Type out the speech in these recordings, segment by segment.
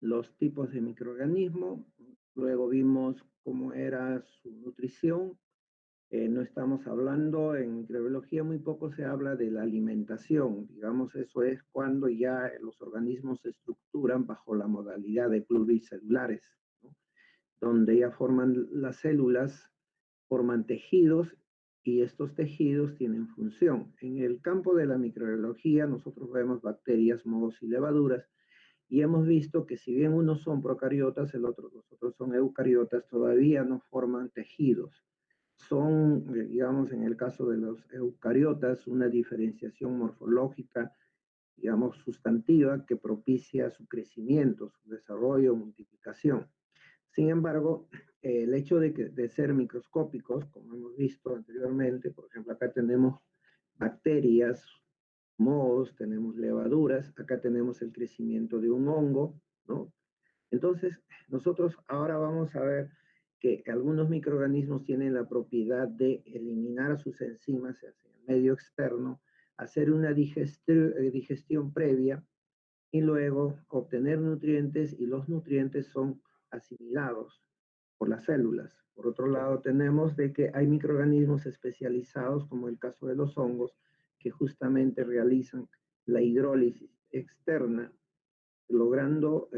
los tipos de microorganismos, luego vimos cómo era su nutrición. No estamos hablando, en microbiología muy poco se habla de la alimentación, digamos, eso es cuando ya los organismos se estructuran bajo la modalidad de pluricelulares, ¿no? Donde ya forman las células, forman tejidos y estos tejidos tienen función. En el campo de la microbiología nosotros vemos bacterias, mohos y levaduras y hemos visto que si bien unos son procariotas, los otros son eucariotas, todavía no forman tejidos. Son, digamos, en el caso de los eucariotas, una diferenciación morfológica, digamos, sustantiva que propicia su crecimiento, su desarrollo, multiplicación. Sin embargo, el hecho de ser microscópicos, como hemos visto anteriormente, por ejemplo, acá tenemos bacterias, mohos, tenemos levaduras, acá tenemos el crecimiento de un hongo, ¿no? Entonces, nosotros ahora vamos a ver que algunos microorganismos tienen la propiedad de eliminar sus enzimas hacia el medio externo, hacer una digestión previa y luego obtener nutrientes y los nutrientes son asimilados por las células. Por otro lado, tenemos de que hay microorganismos especializados, como el caso de los hongos, que justamente realizan la hidrólisis externa, logrando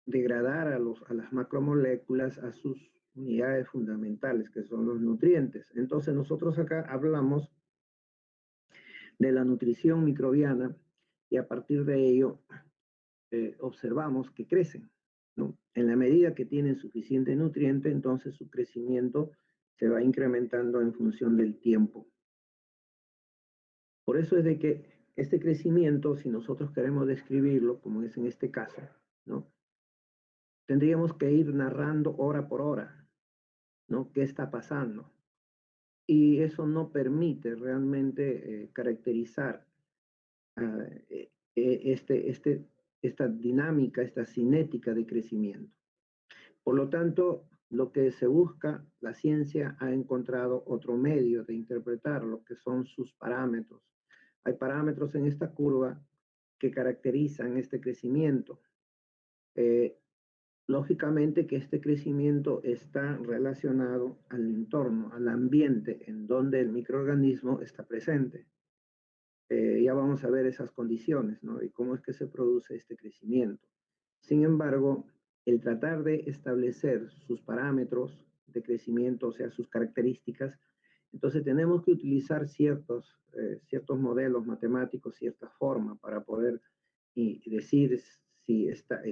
degradar a las macromoléculas a sus unidades fundamentales, que son los nutrientes. Entonces, nosotros acá hablamos de la nutrición microbiana y a partir de ello observamos que crecen, ¿no? En la medida que tienen suficiente nutriente, entonces su crecimiento se va incrementando en función del tiempo. Por eso es de que este crecimiento, si nosotros queremos describirlo, como es en este caso, ¿no? Tendríamos que ir narrando hora por hora, ¿no? ¿Qué está pasando? Y eso no permite realmente caracterizar uh, esta dinámica, esta cinética de crecimiento. Por lo tanto, lo que se busca, la ciencia ha encontrado otro medio de interpretar lo que son sus parámetros. Hay parámetros en esta curva que caracterizan este crecimiento. Eh, Lógicamente que este crecimiento está relacionado al entorno, al ambiente en donde el microorganismo está presente. Ya vamos a ver esas condiciones, ¿no? Y cómo es que se produce este crecimiento. Sin embargo, el tratar de establecer sus parámetros de crecimiento, o sea, sus características, entonces tenemos que utilizar ciertos modelos matemáticos, cierta forma para poder decir si está,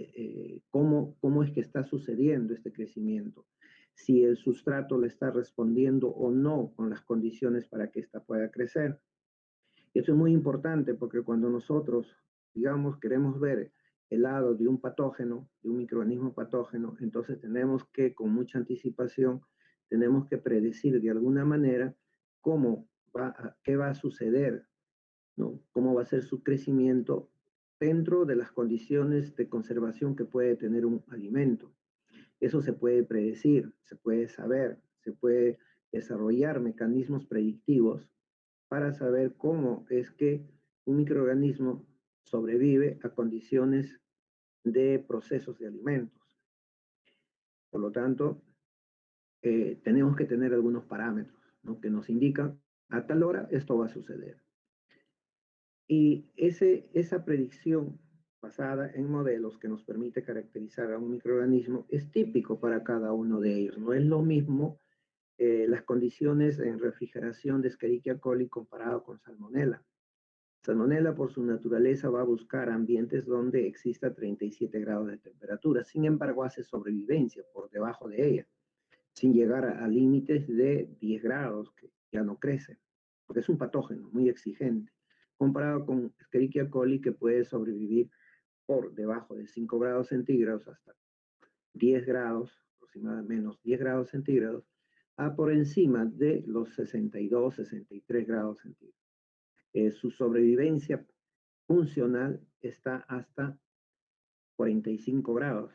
cómo es que está sucediendo este crecimiento, si el sustrato le está respondiendo o no con las condiciones para que ésta pueda crecer. Eso es muy importante porque cuando nosotros, digamos, queremos ver el lado de un patógeno, de un microorganismo patógeno, entonces tenemos que, con mucha anticipación, tenemos que predecir de alguna manera qué va a suceder, ¿no? Cómo va a ser su crecimiento dentro de las condiciones de conservación que puede tener un alimento. Eso se puede predecir, se puede saber, se puede desarrollar mecanismos predictivos para saber cómo es que un microorganismo sobrevive a condiciones de procesos de alimentos. Por lo tanto, tenemos que tener algunos parámetros, ¿no? Que nos indican a tal hora esto va a suceder. Y esa predicción basada en modelos que nos permite caracterizar a un microorganismo es típico para cada uno de ellos. No es lo mismo las condiciones en refrigeración de Escherichia coli comparado con Salmonella. Salmonella, por su naturaleza, va a buscar ambientes donde exista 37 grados de temperatura. Sin embargo, hace sobrevivencia por debajo de ella, sin llegar a límites de 10 grados, que ya no crece, porque es un patógeno muy exigente, comparado con Escherichia coli, que puede sobrevivir por debajo de 5 grados centígrados hasta 10 grados, aproximadamente menos 10 grados centígrados, a por encima de los 62, 63 grados centígrados. Su sobrevivencia funcional está hasta 45 grados,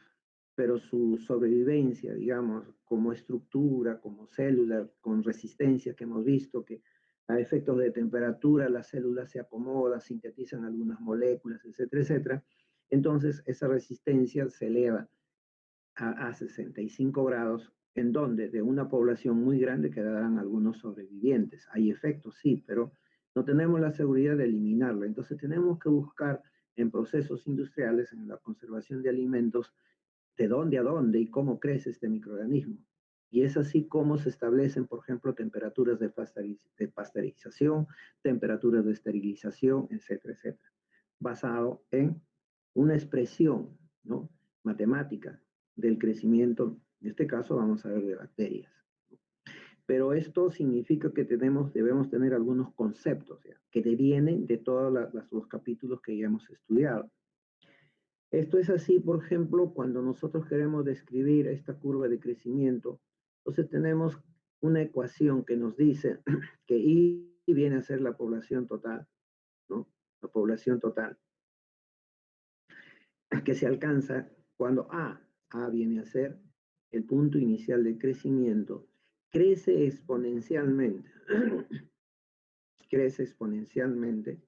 pero su sobrevivencia, digamos, como estructura, como célula, con resistencia que hemos visto, que a efectos de temperatura las células se acomodan, sintetizan algunas moléculas, etcétera, etcétera, Entonces, esa resistencia se eleva a 65 grados, en donde de una población muy grande quedarán algunos sobrevivientes. Hay efectos, sí, pero no tenemos la seguridad de eliminarlo. Entonces, tenemos que buscar en procesos industriales, en la conservación de alimentos, de dónde a dónde y cómo crece este microorganismo. Y es así como se establecen, por ejemplo, temperaturas de pasteurización, temperaturas de esterilización, etcétera, etcétera, basado en una expresión, ¿no?, matemática del crecimiento, en este caso vamos a ver de bacterias. Pero esto significa que debemos tener algunos conceptos, ¿ya?, que devienen de todos los capítulos que ya hemos estudiado. Esto es así, por ejemplo, cuando nosotros queremos describir esta curva de crecimiento, entonces tenemos una ecuación que nos dice que I viene a ser la población total, ¿no? La población total, que se alcanza cuando A viene a ser el punto inicial de crecimiento, crece exponencialmente, crece exponencialmente,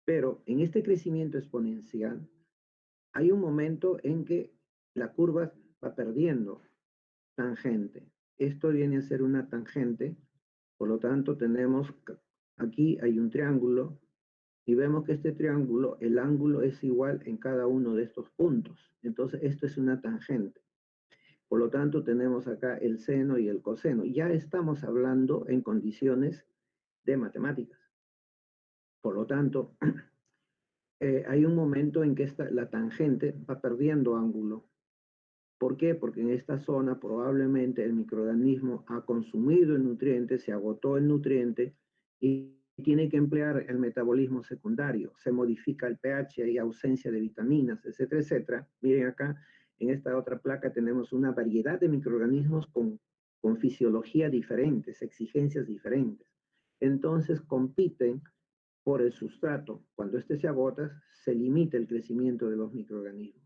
pero en este crecimiento exponencial hay un momento en que la curva va perdiendo tangente. Esto viene a ser una tangente, por lo tanto tenemos, aquí hay un triángulo, y vemos que este triángulo, el ángulo es igual en cada uno de estos puntos. Entonces, esto es una tangente. Por lo tanto, tenemos acá el seno y el coseno. Ya estamos hablando en condiciones de matemáticas. Por lo tanto, hay un momento en que la tangente va perdiendo ángulo. ¿Por qué? Porque en esta zona probablemente el microorganismo ha consumido el nutriente, se agotó el nutriente y tiene que emplear el metabolismo secundario. Se modifica el pH, hay ausencia de vitaminas, etcétera, etcétera. Miren acá, en esta otra placa tenemos una variedad de microorganismos con fisiología diferentes, exigencias diferentes. Entonces compiten por el sustrato. Cuando este se agota, se limita el crecimiento de los microorganismos.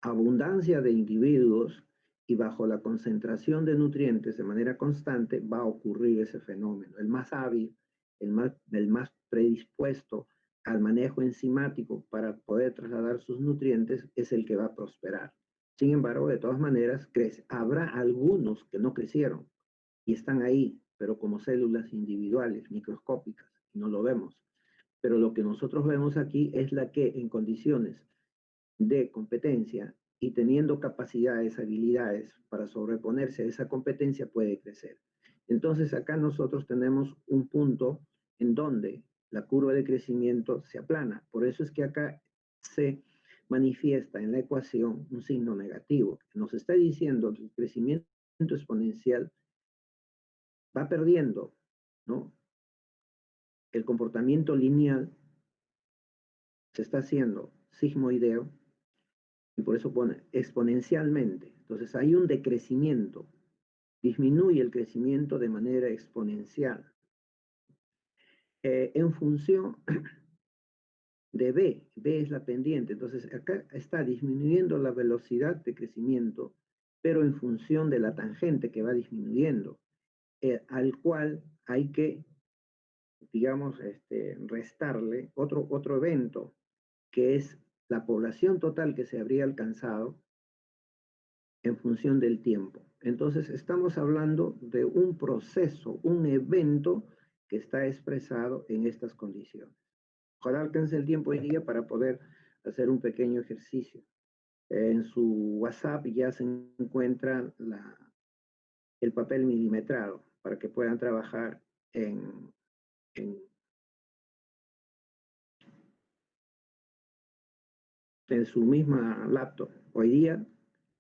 Abundancia de individuos y bajo la concentración de nutrientes de manera constante va a ocurrir ese fenómeno. El más hábil, el más predispuesto al manejo enzimático para poder trasladar sus nutrientes es el que va a prosperar. Sin embargo, de todas maneras, crece. Habrá algunos que no crecieron y están ahí, pero como células individuales, microscópicas, no lo vemos. Pero lo que nosotros vemos aquí es la que en condiciones de competencia y teniendo capacidades, habilidades para sobreponerse a esa competencia puede crecer. Entonces acá nosotros tenemos un punto en donde la curva de crecimiento se aplana. Por eso es que acá se manifiesta en la ecuación un signo negativo. Nos está diciendo que el crecimiento exponencial va perdiendo, ¿no?, el comportamiento lineal se está haciendo sigmoideo, y por eso pone exponencialmente. Entonces hay un decrecimiento, disminuye el crecimiento de manera exponencial. En función de B es la pendiente, entonces acá está disminuyendo la velocidad de crecimiento, pero en función de la tangente que va disminuyendo, al cual hay que, digamos, restarle otro evento, que es la población total que se habría alcanzado en función del tiempo. Entonces, estamos hablando de un proceso, un evento que está expresado en estas condiciones. Ojalá alcance el tiempo hoy día para poder hacer un pequeño ejercicio. En su WhatsApp ya se encuentra el papel milimetrado para que puedan trabajar en, en, en su misma laptop. Hoy día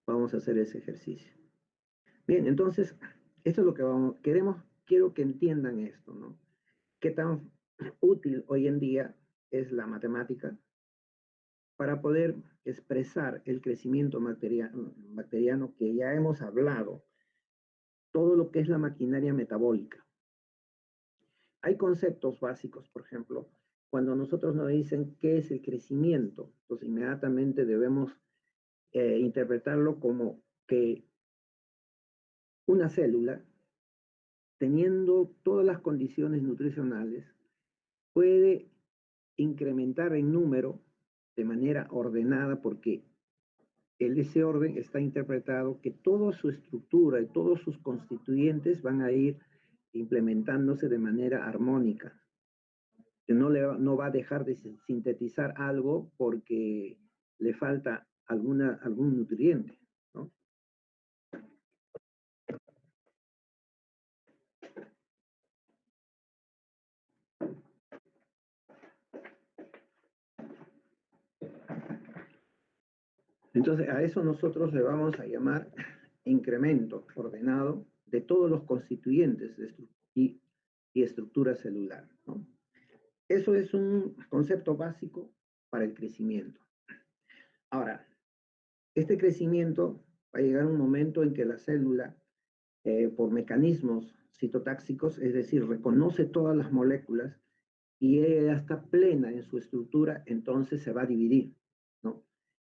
vamos a hacer ese ejercicio. Bien, entonces, esto es lo que quiero que entiendan esto, ¿no? Qué tan útil hoy en día es la matemática para poder expresar el crecimiento bacteriano que ya hemos hablado, todo lo que es la maquinaria metabólica. Hay conceptos básicos, por ejemplo, cuando nosotros nos dicen qué es el crecimiento, pues inmediatamente debemos interpretarlo como que una célula, teniendo todas las condiciones nutricionales, puede incrementar en número de manera ordenada porque ese orden está interpretado que toda su estructura y todos sus constituyentes van a ir implementándose de manera armónica. Que no va a dejar de sintetizar algo porque le falta algún nutriente, ¿no? Entonces, a eso nosotros le vamos a llamar incremento ordenado de todos los constituyentes y estructura celular, ¿no? Eso es un concepto básico para el crecimiento. Ahora, este crecimiento va a llegar un momento en que la célula, por mecanismos citotáxicos, es decir, reconoce todas las moléculas y ella ya está plena en su estructura, entonces se va a dividir, ¿no?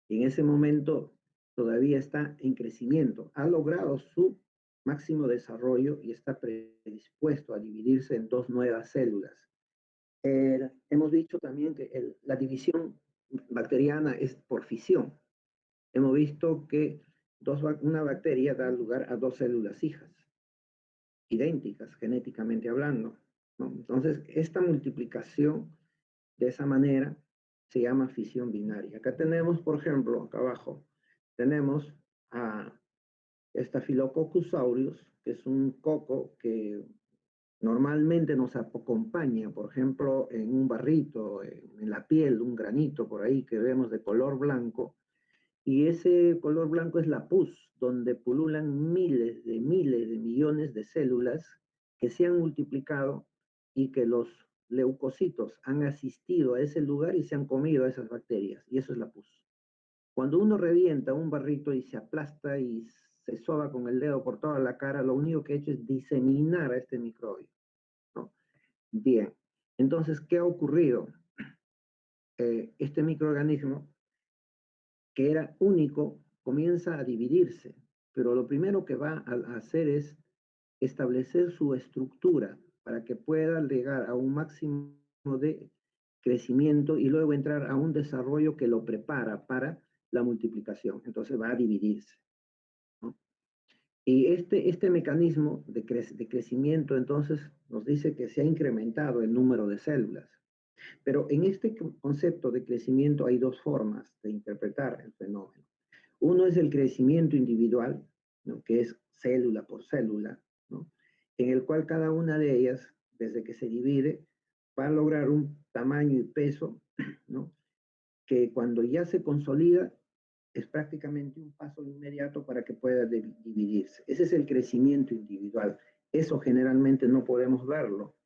Y en ese momento todavía está en crecimiento, ha logrado su máximo desarrollo y está predispuesto a dividirse en dos nuevas células. Hemos dicho también que la división bacteriana es por fisión. Hemos visto que una bacteria da lugar a dos células hijas, idénticas genéticamente hablando, ¿no? Entonces, esta multiplicación de esa manera se llama fisión binaria. Acá tenemos, por ejemplo, acá abajo, tenemos a Staphylococcus aureus, que es un coco que normalmente nos acompaña, por ejemplo, en un barrito, en la piel, un granito por ahí que vemos de color blanco, y ese color blanco es la pus, donde pululan miles de millones de células que se han multiplicado y que los leucocitos han asistido a ese lugar y se han comido a esas bacterias, y eso es la pus. Cuando uno revienta un barrito y se aplasta y se soba con el dedo por toda la cara, lo único que ha hecho es diseminar a este microbio, ¿no? Bien, entonces, ¿qué ha ocurrido? Este microorganismo, que era único, comienza a dividirse, pero lo primero que va a hacer es establecer su estructura para que pueda llegar a un máximo de crecimiento y luego entrar a un desarrollo que lo prepara para la multiplicación. Entonces va a dividirse, ¿no? Y este mecanismo de crecimiento entonces nos dice que se ha incrementado el número de células. Pero en este concepto de crecimiento hay dos formas de interpretar el fenómeno. Uno es el crecimiento individual, ¿no? Que es célula por célula, ¿no? En el cual cada una de ellas, desde que se divide, va a lograr un tamaño y peso, ¿no? Que cuando ya se consolida es prácticamente un paso inmediato para que pueda dividirse. Ese es el crecimiento individual. Eso generalmente no podemos verlo,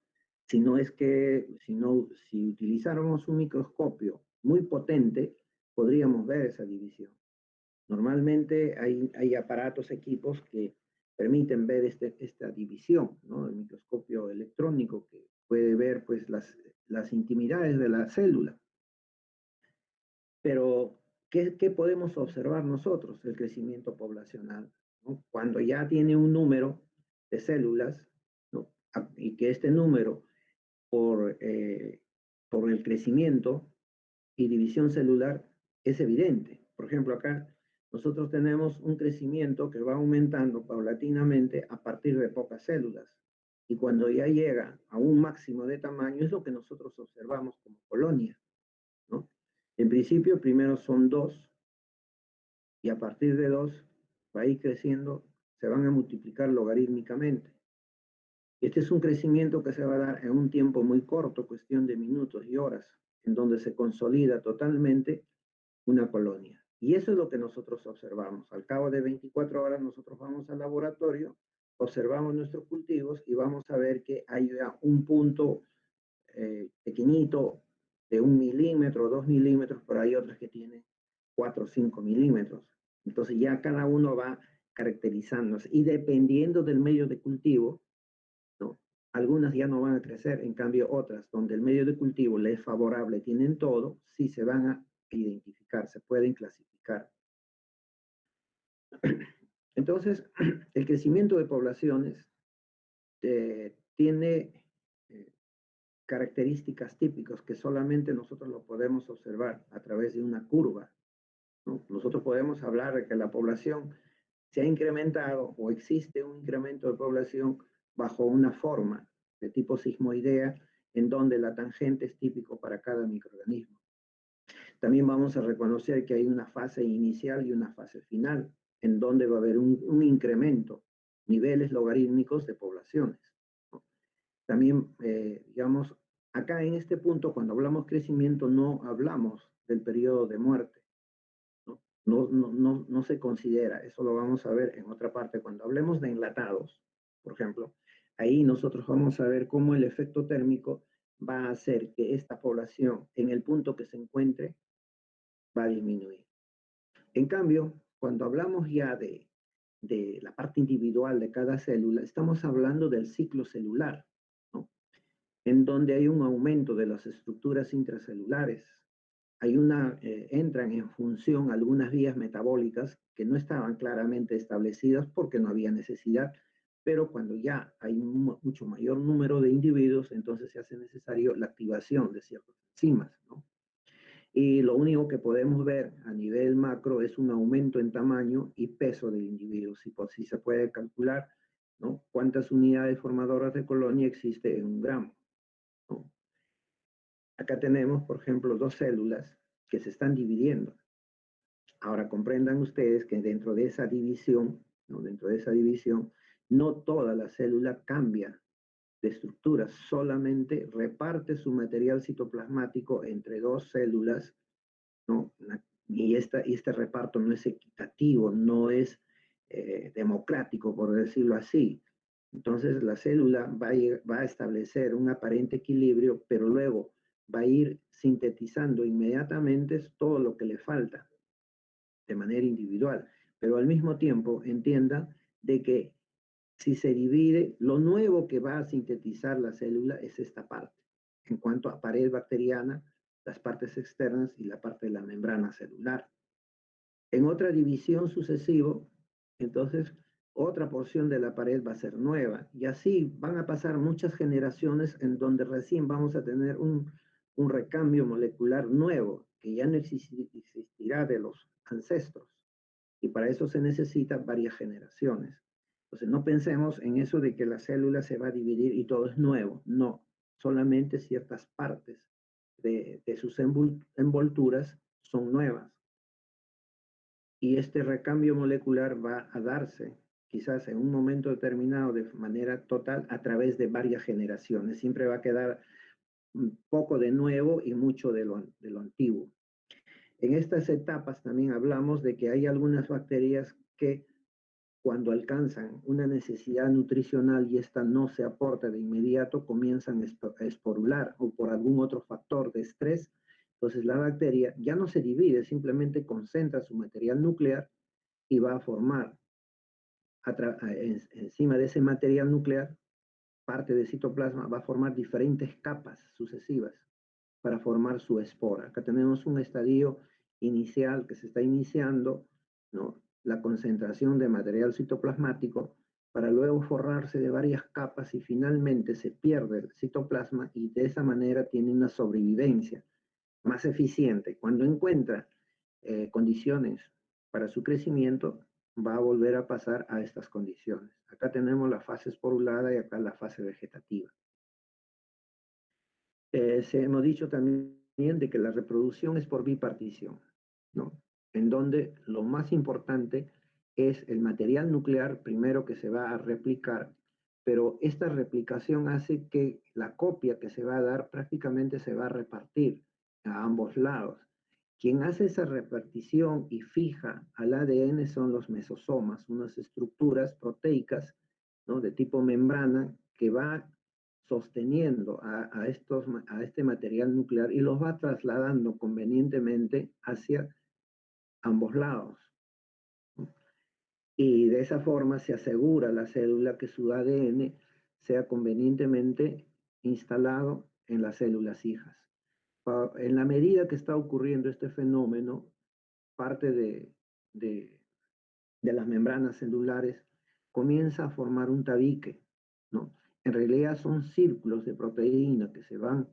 sino es que si utilizáramos un microscopio muy potente, podríamos ver esa división. Normalmente hay aparatos, equipos que permiten ver esta división, ¿no? El microscopio electrónico que puede ver pues las intimidades de la célula. Pero, ¿qué podemos observar nosotros? El crecimiento poblacional, ¿no? Cuando ya tiene un número de células, ¿no? Y que este número, por el crecimiento y división celular, es evidente. Por ejemplo, acá nosotros tenemos un crecimiento que va aumentando paulatinamente a partir de pocas células. Y cuando ya llega a un máximo de tamaño, es lo que nosotros observamos como colonia, ¿no? En principio, primero son dos, y a partir de dos va a ir creciendo, se van a multiplicar logarítmicamente. Este es un crecimiento que se va a dar en un tiempo muy corto, cuestión de minutos y horas, en donde se consolida totalmente una colonia. Y eso es lo que nosotros observamos. Al cabo de 24 horas nosotros vamos al laboratorio, observamos nuestros cultivos y vamos a ver que hay un punto pequeñito de 1 milímetro, 2 milímetros, pero hay otras que tienen 4 o 5 milímetros. Entonces ya cada uno va caracterizándose y dependiendo del medio de cultivo, ¿no? Algunas ya no van a crecer, en cambio otras, donde el medio de cultivo le es favorable, tienen todo, sí se van a identificar, se pueden clasificar. Entonces, el crecimiento de poblaciones tiene características típicas que solamente nosotros lo podemos observar a través de una curva, ¿no? Nosotros podemos hablar de que la población se ha incrementado o existe un incremento de población bajo una forma de tipo sismoidea en donde la tangente es típico para cada microorganismo. También vamos a reconocer que hay una fase inicial y una fase final en donde va a haber un incremento, niveles logarítmicos de poblaciones, ¿no? También, digamos, acá en este punto, cuando hablamos crecimiento, no hablamos del periodo de muerte, ¿no? No se considera, eso lo vamos a ver en otra parte. Cuando hablemos de enlatados, por ejemplo, ahí nosotros vamos a ver cómo el efecto térmico va a hacer que esta población, en el punto que se encuentre, va a disminuir. En cambio, cuando hablamos ya de la parte individual de cada célula, estamos hablando del ciclo celular, ¿no? En donde hay un aumento de las estructuras intracelulares. Entran en función algunas vías metabólicas que no estaban claramente establecidas porque no había necesidad, pero cuando ya hay mucho mayor número de individuos, entonces se hace necesario la activación de ciertas enzimas, ¿no? Y lo único que podemos ver a nivel macro es un aumento en tamaño y peso del individuo. Si se puede calcular, ¿no?, cuántas unidades formadoras de colonia existe en un gramo, ¿no? Acá tenemos, por ejemplo, dos células que se están dividiendo. Ahora comprendan ustedes que dentro de esa división, ¿no?, no toda la célula cambia de estructura, solamente reparte su material citoplasmático entre dos células, ¿no? Y este reparto no es equitativo, no es democrático, por decirlo así. Entonces la célula va a establecer un aparente equilibrio, pero luego va a ir sintetizando inmediatamente todo lo que le falta de manera individual. Pero al mismo tiempo entienda de que si se divide, lo nuevo que va a sintetizar la célula es esta parte. En cuanto a pared bacteriana, las partes externas y la parte de la membrana celular. En otra división sucesivo, entonces, otra porción de la pared va a ser nueva. Y así van a pasar muchas generaciones en donde recién vamos a tener un recambio molecular nuevo, que ya no existirá de los ancestros. Y para eso se necesitan varias generaciones. Entonces, no pensemos en eso de que la célula se va a dividir y todo es nuevo. No, solamente ciertas partes de sus envolturas son nuevas. Y este recambio molecular va a darse quizás en un momento determinado de manera total a través de varias generaciones. Siempre va a quedar un poco de nuevo y mucho de lo antiguo. En estas etapas también hablamos de que hay algunas bacterias que cuando alcanzan una necesidad nutricional y esta no se aporta de inmediato, comienzan a esporular o por algún otro factor de estrés. Entonces la bacteria ya no se divide, simplemente concentra su material nuclear y va a formar encima de ese material nuclear, parte del citoplasma, va a formar diferentes capas sucesivas para formar su espora. Acá tenemos un estadio inicial que se está iniciando, ¿no?, la concentración de material citoplasmático para luego forrarse de varias capas y finalmente se pierde el citoplasma y de esa manera tiene una sobrevivencia más eficiente. Cuando encuentra condiciones para su crecimiento, va a volver a pasar a estas condiciones. Acá tenemos la fase esporulada y acá la fase vegetativa. Hemos dicho también de que la reproducción es por bipartición, ¿no?, en donde lo más importante es el material nuclear primero que se va a replicar, pero esta replicación hace que la copia que se va a dar prácticamente se va a repartir a ambos lados. Quien hace esa repartición y fija al ADN son los mesosomas, unas estructuras proteicas, ¿no?, de tipo membrana que va sosteniendo a este material nuclear y los va trasladando convenientemente hacia ambos lados. Y de esa forma se asegura la célula que su ADN sea convenientemente instalado en las células hijas. En la medida que está ocurriendo este fenómeno, parte de, de las membranas celulares comienza a formar un tabique, ¿no? en realidad son círculos de proteína que se van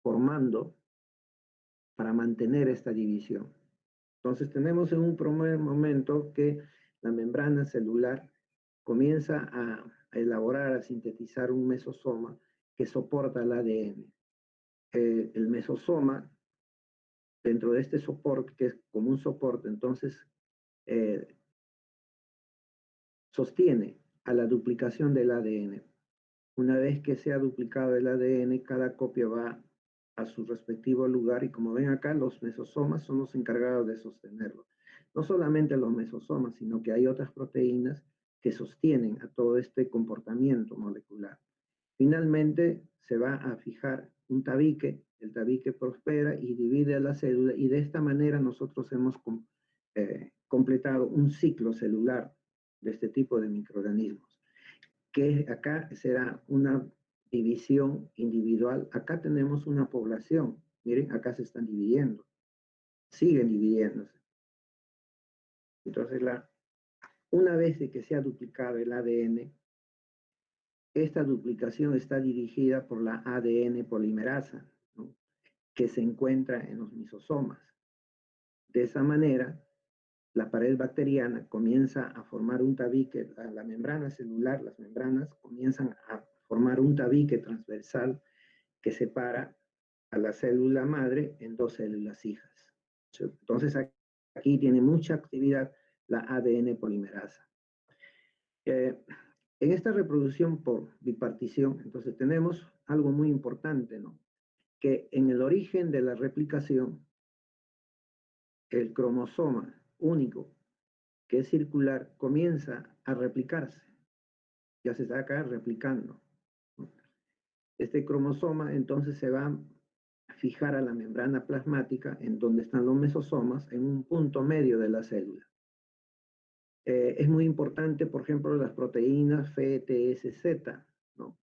formando para mantener esta división. Entonces tenemos en un primer momento que la membrana celular comienza a elaborar, a sintetizar un mesosoma que soporta el ADN. El mesosoma, dentro de este soporte, que es como un soporte, entonces sostiene a la duplicación del ADN. Una vez que se ha duplicado el ADN, cada copia va a su respectivo lugar y como ven acá, los mesosomas son los encargados de sostenerlo. No solamente los mesosomas, sino que hay otras proteínas que sostienen a todo este comportamiento molecular. Finalmente se va a fijar un tabique, el tabique prospera y divide a la célula y de esta manera nosotros hemos completado un ciclo celular de este tipo de microorganismos, que acá será una división individual. Acá tenemos una población, miren, acá se están dividiendo, siguen dividiéndose. Entonces, una vez de que se ha duplicado el ADN, esta duplicación está dirigida por la ADN polimerasa, ¿no?, que se encuentra en los lisosomas. De esa manera, la pared bacteriana comienza a formar un tabique, la membrana celular, las membranas comienzan a formar un tabique transversal que separa a la célula madre en dos células hijas. Entonces aquí tiene mucha actividad la ADN polimerasa. En esta reproducción por bipartición, entonces tenemos algo muy importante, ¿no?, que en el origen de la replicación, el cromosoma único, que es circular, comienza a replicarse. Ya se está acá replicando. Este cromosoma entonces se va a fijar a la membrana plasmática en donde están los mesosomas en un punto medio de la célula. Es muy importante, por ejemplo, las proteínas FTSZ, ¿no?,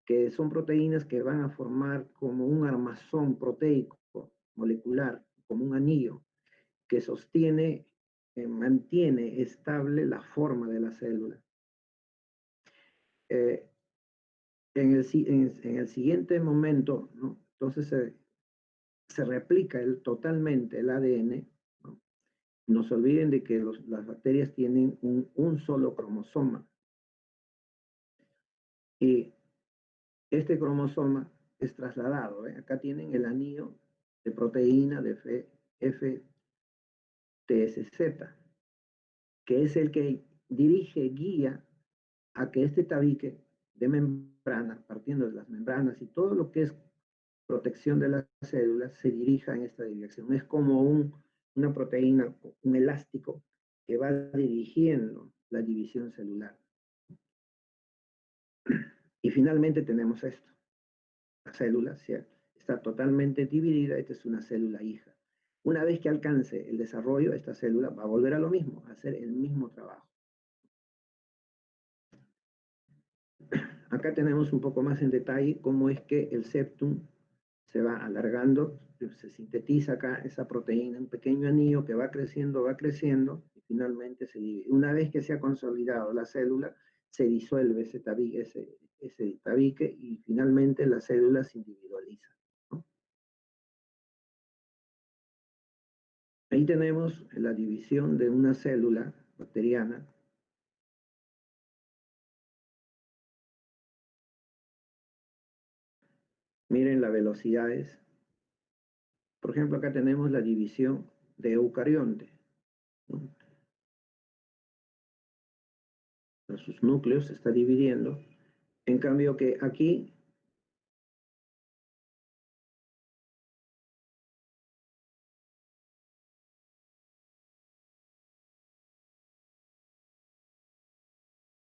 que son proteínas que van a formar como un armazón proteico molecular, como un anillo, que sostiene, mantiene estable la forma de la célula. En el siguiente momento, ¿no?, entonces se replica totalmente el ADN, ¿no? No se olviden de que las bacterias tienen un solo cromosoma. Y este cromosoma es trasladado. Acá tienen el anillo de proteína de FTSZ, que es el que dirige, guía a que este tabique de membrana, partiendo de las membranas y todo lo que es protección de las células, se dirija en esta dirección. Es como una proteína, un elástico que va dirigiendo la división celular. Y finalmente tenemos esto. La célula está totalmente dividida, esta es una célula hija. Una vez que alcance el desarrollo, esta célula va a volver a lo mismo, a hacer el mismo trabajo. Acá tenemos un poco más en detalle cómo es que el septum se va alargando, se sintetiza acá esa proteína, un pequeño anillo que va creciendo y finalmente se divide. Una vez que se ha consolidado la célula, se disuelve ese tabique y finalmente la célula se individualiza, ¿no? Ahí tenemos la división de una célula bacteriana. Miren las velocidades. Por ejemplo, acá tenemos la división de eucarionte, ¿no? Sus núcleos se está dividiendo. En cambio que aquí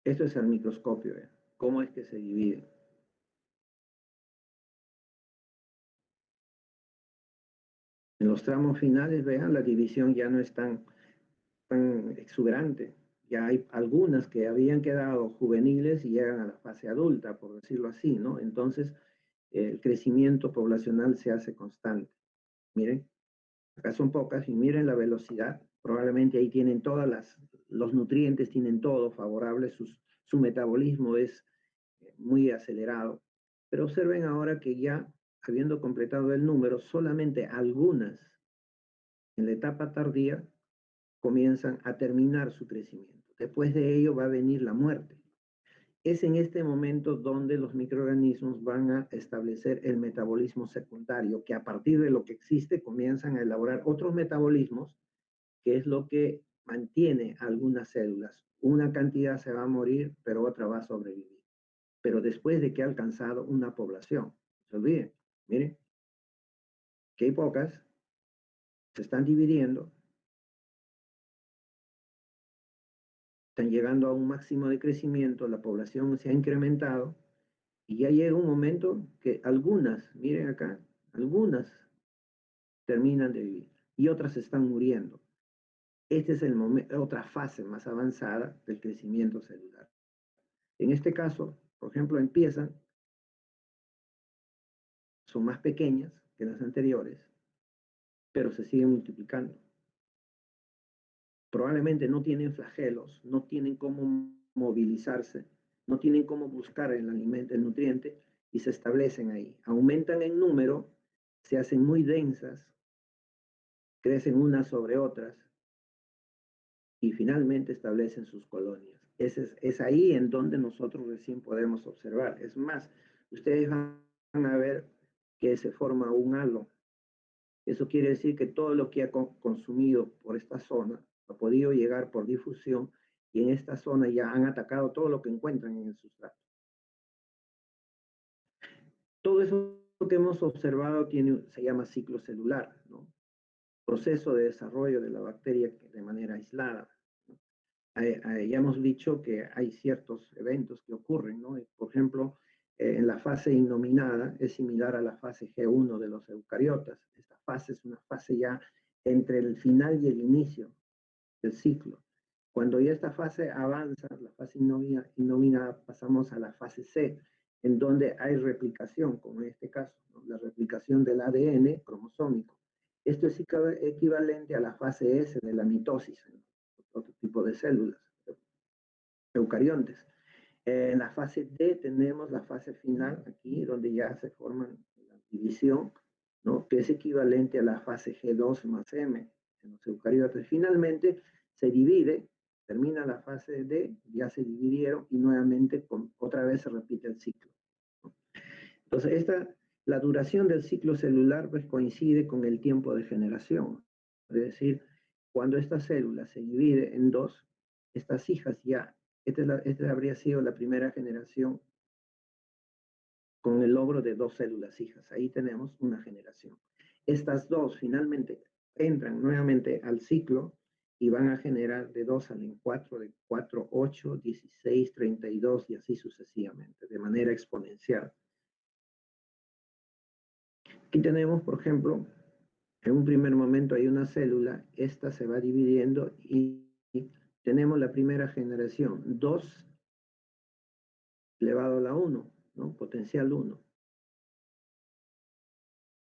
esto es al microscopio, ¿eh? ¿Cómo es que se divide? En los tramos finales, vean, la división ya no es tan exuberante. Ya hay algunas que habían quedado juveniles y llegan a la fase adulta, por decirlo así, ¿no? Entonces, el crecimiento poblacional se hace constante. Miren, acá son pocas y miren la velocidad. Probablemente ahí tienen los nutrientes, tienen todo favorable, su metabolismo es muy acelerado. Pero observen ahora que ya habiendo completado el número, solamente algunas en la etapa tardía comienzan a terminar su crecimiento. Después de ello va a venir la muerte. Es en este momento donde los microorganismos van a establecer el metabolismo secundario, que a partir de lo que existe comienzan a elaborar otros metabolismos, que es lo que mantiene algunas células. Una cantidad se va a morir, pero otra va a sobrevivir. Pero después de que ha alcanzado una población. No se olviden, miren, que hay pocas, se están dividiendo, están llegando a un máximo de crecimiento, la población se ha incrementado y ya llega un momento que algunas, miren acá, algunas terminan de vivir y otras están muriendo. Este es el momento, otra fase más avanzada del crecimiento celular. En este caso, por ejemplo, empiezan, son más pequeñas que las anteriores, pero se siguen multiplicando. Probablemente no tienen flagelos, no tienen cómo movilizarse, no tienen cómo buscar el alimento, el nutriente, y se establecen ahí. Aumentan en número, se hacen muy densas, crecen unas sobre otras y finalmente establecen sus colonias. Es ahí en donde nosotros recién podemos observar. Es más, ustedes van a ver que se forma un halo. Eso quiere decir que todo lo que ha consumido por esta zona ha podido llegar por difusión y en esta zona ya han atacado todo lo que encuentran en el sustrato. Todo eso que hemos observado se llama ciclo celular, ¿no? Proceso de desarrollo de la bacteria de manera aislada. ¿No? Ya hemos dicho que hay ciertos eventos que ocurren, ¿no? Por ejemplo, en la fase innominada es similar a la fase G1 de los eucariotas. Esta fase es una fase ya entre el final y el inicio del ciclo. Cuando ya esta fase avanza, la fase innominada, pasamos a la fase C, en donde hay replicación, como en este caso, ¿no? La replicación del ADN cromosómico. Esto es equivalente a la fase S de la mitosis, en otro tipo de células, eucariontes. En la fase D tenemos la fase final aquí, donde ya se forma la división, ¿no? Que es equivalente a la fase G2 más M en los eucariotas. Finalmente se divide, termina la fase D, ya se dividieron y nuevamente otra vez se repite el ciclo, ¿no? Entonces, la duración del ciclo celular pues, coincide con el tiempo de generación. Es decir, cuando esta célula se divide en dos, estas hijas ya, esta habría sido la primera generación con el logro de dos células hijas. Ahí tenemos una generación. Estas dos finalmente entran nuevamente al ciclo y van a generar de 2 salen 4, de 4, 8, 16, 32 y así sucesivamente, de manera exponencial. Aquí tenemos, por ejemplo, en un primer momento hay una célula, esta se va dividiendo y tenemos la primera generación, 2 elevado a la 1, ¿no? Potencial 1.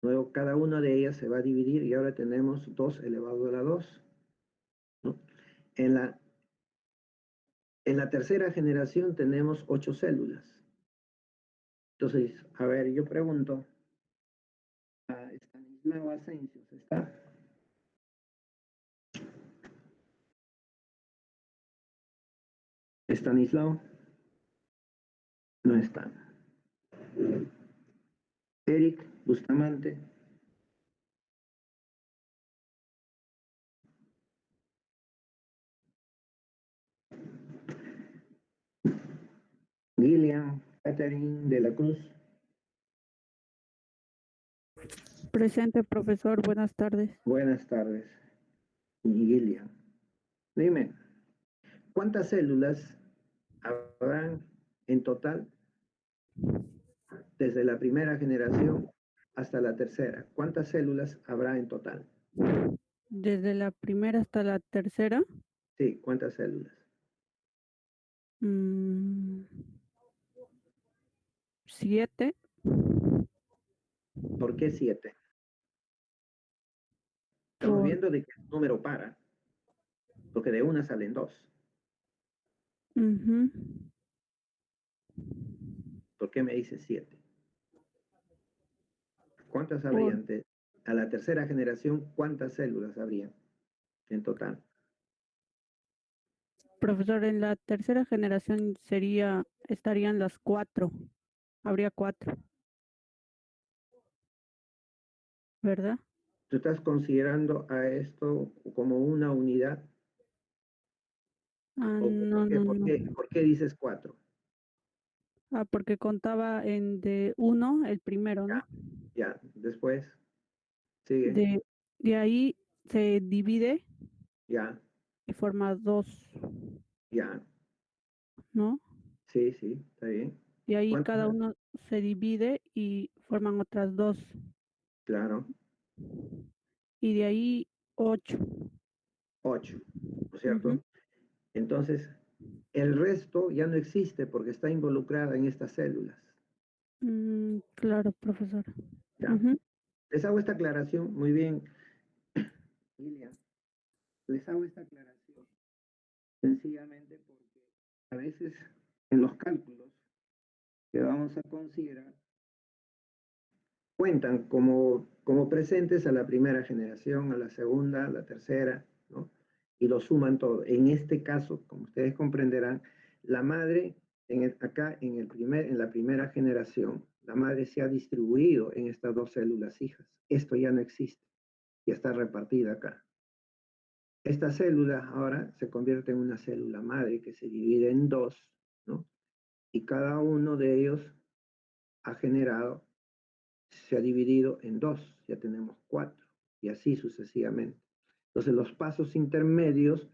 Luego cada una de ellas se va a dividir y ahora tenemos 2 elevado a la 2, ¿no? En la tercera generación tenemos 8 células. Entonces, a ver, yo pregunto a Estanislao Asensio, ¿está? Estanislao no está. Eric Bustamante. Gillian Catherine de la Cruz. Presente, profesor. Buenas tardes. Buenas tardes. Y Gillian. Dime, ¿cuántas células habrán en total desde la primera generación hasta la tercera? ¿Cuántas células habrá en total? Desde la primera hasta la tercera. Sí, ¿cuántas células? 7. ¿Por qué 7? Estamos Por... viendo de que el número para, porque de una salen 2. ¿Por qué me dice 7? ¿Cuántas Por, habrían? A la tercera generación, ¿cuántas células habrían en total? profesor, en la tercera generación estarían las 4. Habría 4, ¿verdad? ¿Tú estás considerando a esto como una unidad? Ah, ¿O no, no, no. por qué dices 4? Ah, porque contaba en de 1, el primero, Ya, ¿no? ya, después, sigue, De, de ahí se divide ya, y forma 2, ya, ¿no? sí, sí, está bien. De ahí ¿Cuántas cada más? uno se divide y forman otras 2. Claro, Y de ahí 8. 8, ¿no es Ujú. cierto? Entonces, el resto ya no existe porque está involucrada en estas células. Claro, profesor. Ya, Ujú. les hago esta aclaración, muy bien, Lilian, les hago esta aclaración sencillamente porque a veces en los cálculos que vamos a considerar cuentan como presentes a la primera generación, a la segunda, a la tercera, ¿no? Y lo suman todo. En este caso, como ustedes comprenderán, la madre, acá en la primera generación, la madre se ha distribuido en estas dos células hijas. Esto ya no existe, ya está repartida acá. Esta célula ahora se convierte en una célula madre que se divide en dos, ¿no? Y cada uno de ellos ha generado, se ha dividido en dos, ya tenemos 4, y así sucesivamente. Entonces los pasos intermedios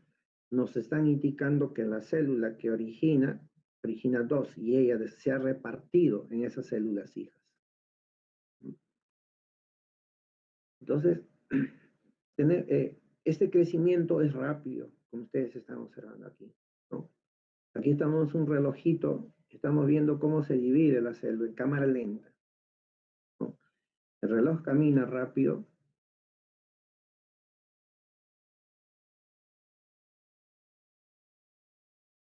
nos están indicando que la célula que origina dos, y ella se ha repartido en esas células hijas. Entonces, este crecimiento es rápido, como ustedes están observando aquí, ¿no? Aquí estamos un relojito, estamos viendo cómo se divide la célula en cámara lenta, ¿no? El reloj camina rápido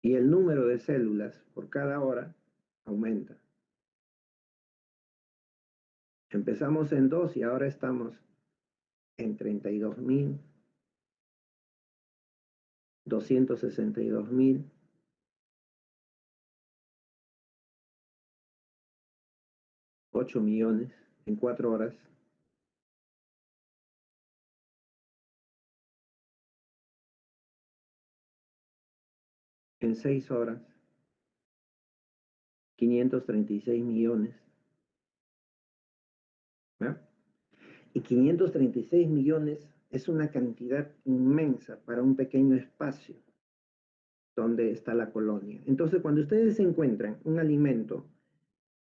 y el número de células por cada hora aumenta. Empezamos en 2 y ahora estamos en 32.262.000, 8 millones en 4 horas. En 6 horas, 536 millones. ¿Verdad? Y 536 millones es una cantidad inmensa para un pequeño espacio donde está la colonia. Entonces, cuando ustedes encuentran un alimento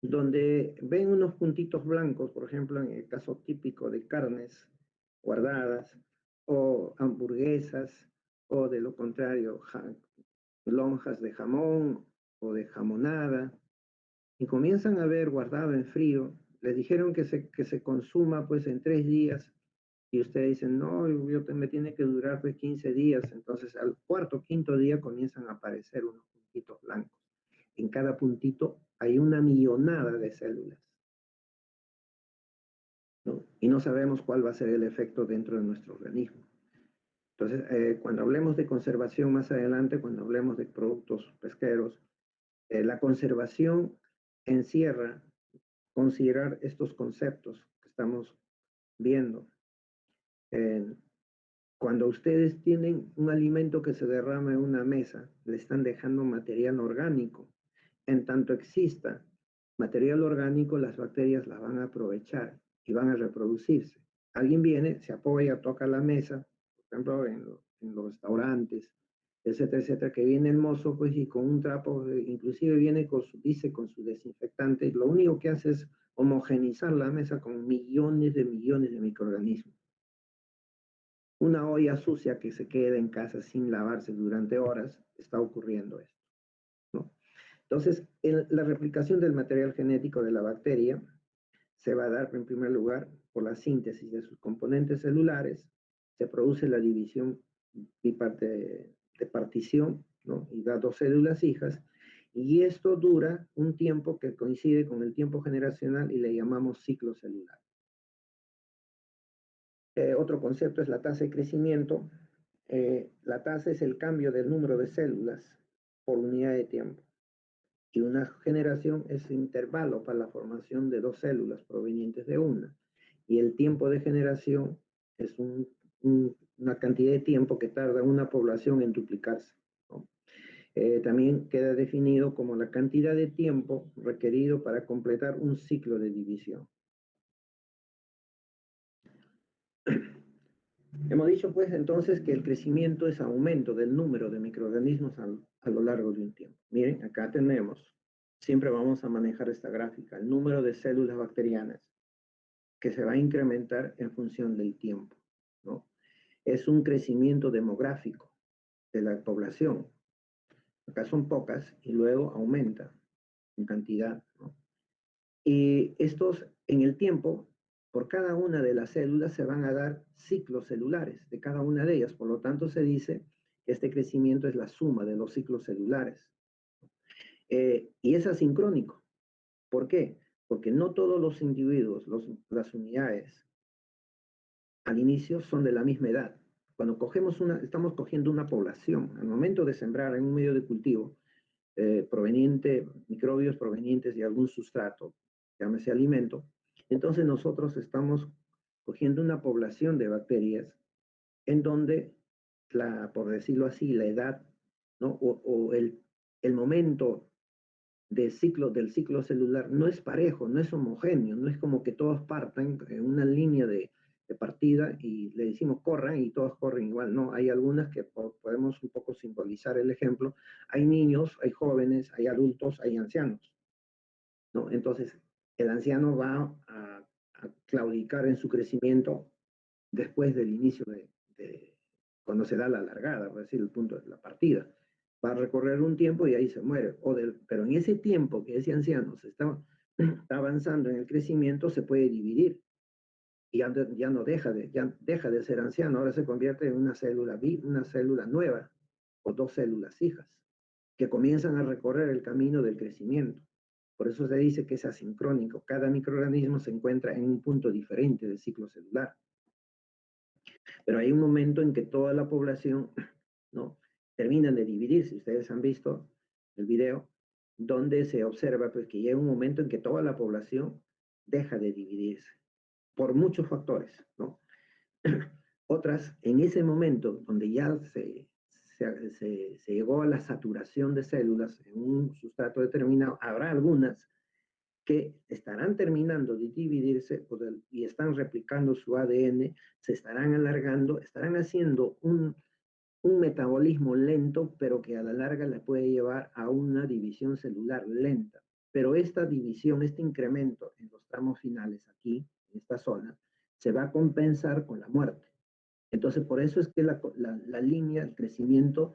donde ven unos puntitos blancos, por ejemplo, en el caso típico de carnes guardadas, o hamburguesas, o de lo contrario, lonjas de jamón o de jamonada, y comienzan a ver guardado en frío, les dijeron que se consuma pues en 3 días, y ustedes dicen, no, me tiene que durar pues 15 días, entonces al cuarto, quinto día comienzan a aparecer unos puntitos blancos. En cada puntito hay una millonada de células, ¿no? Y no sabemos cuál va a ser el efecto dentro de nuestro organismo. Entonces, cuando hablemos de conservación más adelante, cuando hablemos de productos pesqueros, la conservación encierra considerar estos conceptos que estamos viendo. Eh, Cuando ustedes tienen un alimento que se derrama en una mesa, le están dejando material orgánico. En tanto exista material orgánico, las bacterias las van a aprovechar y van a reproducirse. Alguien viene, se apoya, toca la mesa, por ejemplo, en los restaurantes, etcétera, etcétera, que viene el mozo, pues, y con un trapo, inclusive viene con su desinfectante, y lo único que hace es homogenizar la mesa con millones de microorganismos. Una olla sucia que se queda en casa sin lavarse durante horas, está ocurriendo esto, ¿no? Entonces, la replicación del material genético de la bacteria se va a dar en primer lugar por la síntesis de sus componentes celulares, se produce la división de partición, ¿no? Y da dos células hijas, Y esto dura un tiempo que coincide con el tiempo generacional y le llamamos ciclo celular. Otro concepto es la tasa de crecimiento. La tasa es el cambio del número de células por unidad de tiempo. Y una generación es el intervalo para la formación de dos células provenientes de una. Y el tiempo de generación es una cantidad de tiempo que tarda una población en duplicarse, ¿no? También queda definido como la cantidad de tiempo requerido para completar un ciclo de división. Hemos dicho pues entonces que el crecimiento es aumento del número de microorganismos a lo largo de un tiempo. Miren, acá tenemos, siempre vamos a manejar esta gráfica, el número de células bacterianas que se va a incrementar en función del tiempo, ¿no? Es un crecimiento demográfico de la población. Acá son pocas y luego aumenta en cantidad, ¿no? Y estos en el tiempo, por cada una de las células se van a dar ciclos celulares de cada una de ellas. Por lo tanto, se dice que este crecimiento es la suma de los ciclos celulares. Y es asincrónico. ¿Por qué? Porque no todos los individuos, las unidades, al inicio son de la misma edad. Cuando estamos cogiendo una población, al momento de sembrar en un medio de cultivo, microbios provenientes de algún sustrato, llámese alimento, entonces nosotros estamos cogiendo una población de bacterias en donde, por decirlo así, la edad, ¿no? o el momento del ciclo celular no es parejo, no es homogéneo, no es como que todos partan en una línea de partida y le decimos corran y todos corren igual. No, hay algunas que podemos un poco simbolizar el ejemplo. Hay niños, hay jóvenes, hay adultos, hay ancianos, ¿no? Entonces, el anciano va a claudicar en su crecimiento después del inicio cuando se da la largada, por decir, el punto de la partida. Va a recorrer un tiempo y ahí se muere. Pero en ese tiempo que ese anciano está avanzando en el crecimiento, se puede dividir. Y ya no deja de ser anciano, ahora se convierte en una célula nueva, o dos células hijas, que comienzan a recorrer el camino del crecimiento. Por eso se dice que es asincrónico. Cada microorganismo se encuentra en un punto diferente del ciclo celular. Pero hay un momento en que toda la población, ¿no?, terminan de dividirse. Ustedes han visto el video donde se observa pues, que llega un momento en que toda la población deja de dividirse por muchos factores, ¿no? Otras, en ese momento donde ya se llegó a la saturación de células en un sustrato determinado, habrá algunas que estarán terminando de dividirse y están replicando su ADN, se estarán alargando, estarán haciendo un metabolismo lento, pero que a la larga le puede llevar a una división celular lenta. Pero esta división, este incremento en los tramos finales aquí, en esta zona, se va a compensar con la muerte. Entonces, por eso es que la línea, el crecimiento,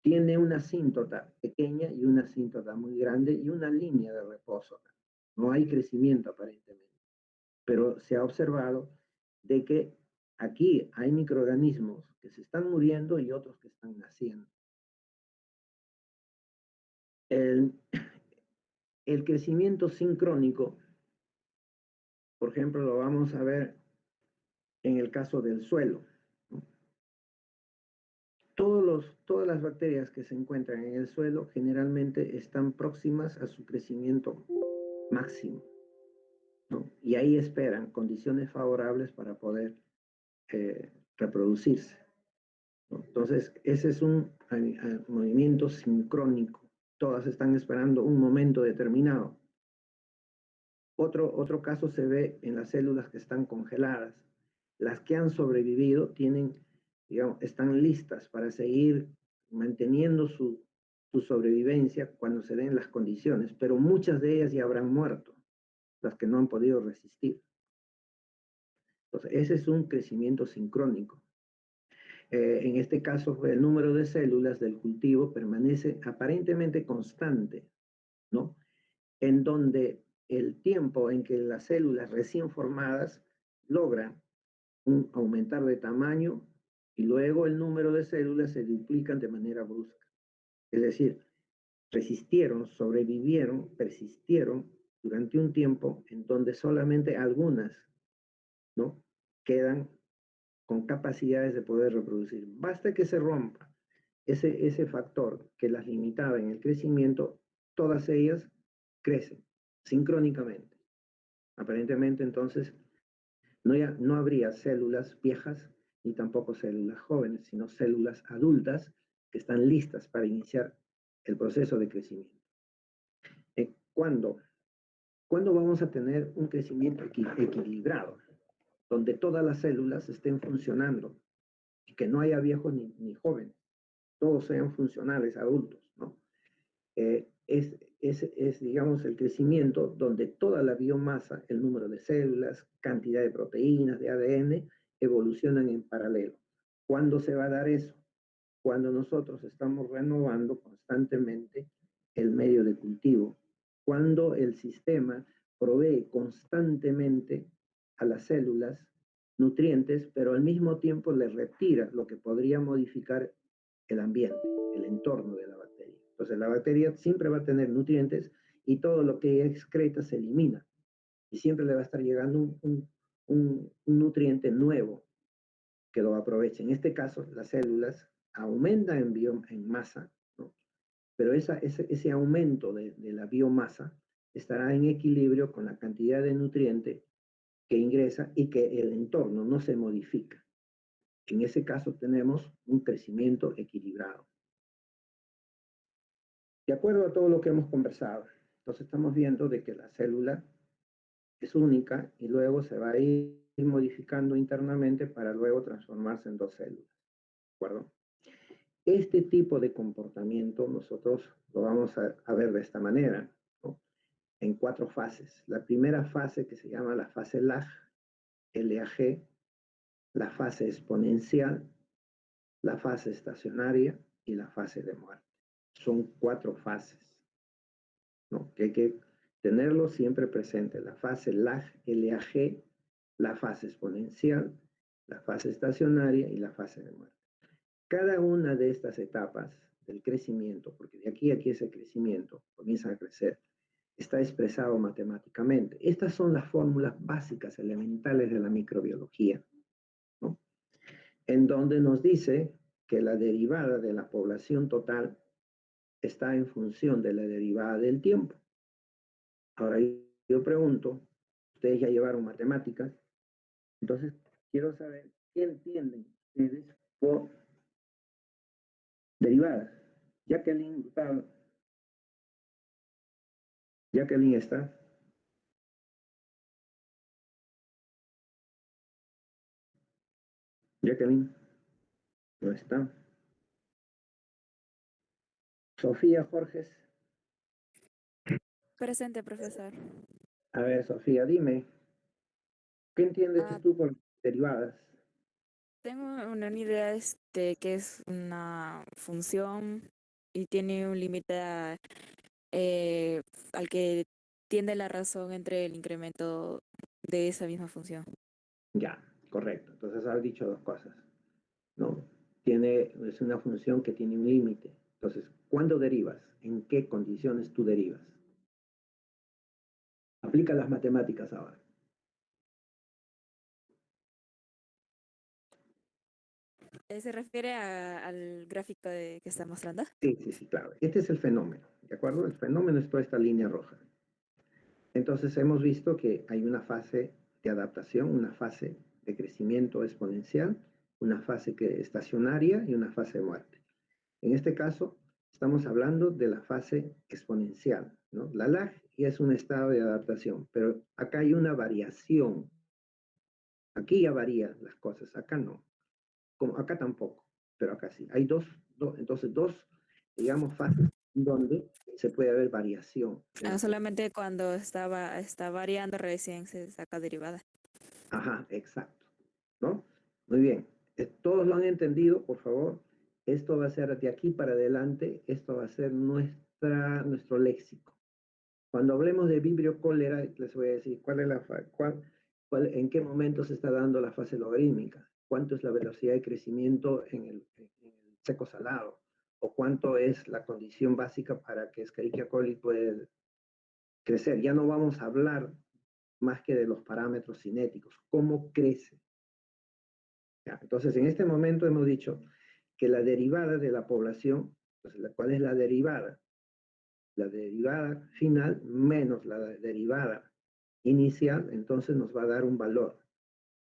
tiene una asíntota pequeña y una asíntota muy grande y una línea de reposo. No hay crecimiento aparentemente, pero se ha observado de que aquí hay microorganismos que se están muriendo y otros que están naciendo. El crecimiento sincrónico, por ejemplo, lo vamos a ver en el caso del suelo, ¿no? Todas las bacterias que se encuentran en el suelo generalmente están próximas a su crecimiento máximo, ¿no? Y ahí esperan condiciones favorables para poder reproducirse, ¿no? Entonces, ese es un movimiento sincrónico. Todas están esperando un momento determinado. Otro caso se ve en las células que están congeladas. Las que han sobrevivido están listas para seguir manteniendo su sobrevivencia cuando se den las condiciones, pero muchas de ellas ya habrán muerto, las que no han podido resistir. Entonces, ese es un crecimiento sincrónico. En este caso, el número de células del cultivo permanece aparentemente constante, ¿no? En donde el tiempo en que las células recién formadas logran aumentar de tamaño y luego el número de células se duplican de manera brusca. Es decir, resistieron, sobrevivieron, persistieron durante un tiempo en donde solamente algunas, ¿no?, quedan con capacidades de poder reproducir. Basta que se rompa ese factor que las limitaba en el crecimiento, todas ellas crecen sincrónicamente. Aparentemente, entonces, no habría células viejas ni tampoco células jóvenes, sino células adultas que están listas para iniciar el proceso de crecimiento. ¿Cuándo? ¿Cuándo vamos a tener un crecimiento equilibrado, donde todas las células estén funcionando y que no haya viejos ni jóvenes, todos sean funcionales, adultos, ¿no? Digamos, el crecimiento donde toda la biomasa, el número de células, cantidad de proteínas, de ADN, evolucionan en paralelo. ¿Cuándo se va a dar eso? Cuando nosotros estamos renovando constantemente el medio de cultivo, cuando el sistema provee constantemente a las células nutrientes, pero al mismo tiempo le retira lo que podría modificar el ambiente, el entorno de la bacteria. Entonces la bacteria siempre va a tener nutrientes y todo lo que ella excreta se elimina. Y siempre le va a estar llegando un nutriente nuevo que lo aproveche. En este caso, las células aumentan en masa, ¿no? Pero ese aumento de la biomasa estará en equilibrio con la cantidad de nutriente que ingresa y que el entorno no se modifica. En ese caso tenemos un crecimiento equilibrado. De acuerdo a todo lo que hemos conversado, entonces estamos viendo de que la célula es única y luego se va a ir modificando internamente para luego transformarse en dos células. ¿De acuerdo? Este tipo de comportamiento nosotros lo vamos a ver de esta manera, ¿no?, en 4 fases. La primera fase, que se llama la fase LAG, LAG, la fase exponencial, la fase estacionaria y la fase de muerte. Son 4 fases, ¿no?, que hay que tenerlo siempre presente. La fase LAG, LAG, la fase exponencial, la fase estacionaria y la fase de muerte. Cada una de estas etapas del crecimiento, porque de aquí a aquí ese crecimiento comienza a crecer, está expresado matemáticamente. Estas son las fórmulas básicas, elementales de la microbiología, ¿no?, en donde nos dice que la derivada de la población total está en función de la derivada del tiempo. Ahora yo pregunto, ustedes ya llevaron matemáticas, entonces quiero saber qué entienden ustedes por derivadas. Jacqueline está. Jacqueline no está. Sofía Jorges. Presente, profesor. A ver, Sofía, dime, ¿qué entiendes tú por derivadas? Tengo una idea que es una función y tiene un límite al que tiende la razón entre el incremento de esa misma función. Ya, correcto. Entonces has dicho 2 cosas, ¿no? Es una función que tiene un límite. Entonces, ¿cuándo derivas? ¿En qué condiciones tú derivas? Aplica las matemáticas ahora. ¿Se refiere al gráfico que está mostrando? Sí, claro. Este es el fenómeno, ¿de acuerdo? El fenómeno es toda esta línea roja. Entonces hemos visto que hay una fase de adaptación, una fase de crecimiento exponencial, una fase estacionaria y una fase de muerte. En este caso, estamos hablando de la fase exponencial, ¿no? La lag ya es un estado de adaptación, pero acá hay una variación. Aquí ya varían las cosas, acá no. Como acá tampoco, pero acá sí. Hay entonces dos, digamos, fases donde se puede haber variación. Solamente cuando está variando recién se saca derivada. Ajá, exacto, ¿no? Muy bien. Todos lo han entendido, por favor. Esto va a ser de aquí para adelante, esto va a ser nuestro léxico. Cuando hablemos de vibrio cólera, les voy a decir en qué momento se está dando la fase logarítmica, cuánto es la velocidad de crecimiento en el seco salado, o cuánto es la condición básica para que Escherichia coli pueda crecer. Ya no vamos a hablar más que de los parámetros cinéticos, cómo crece. ¿Ya? Entonces, en este momento hemos dicho que la derivada de la población, entonces, ¿cuál es la derivada? La derivada final menos la derivada inicial, entonces nos va a dar un valor.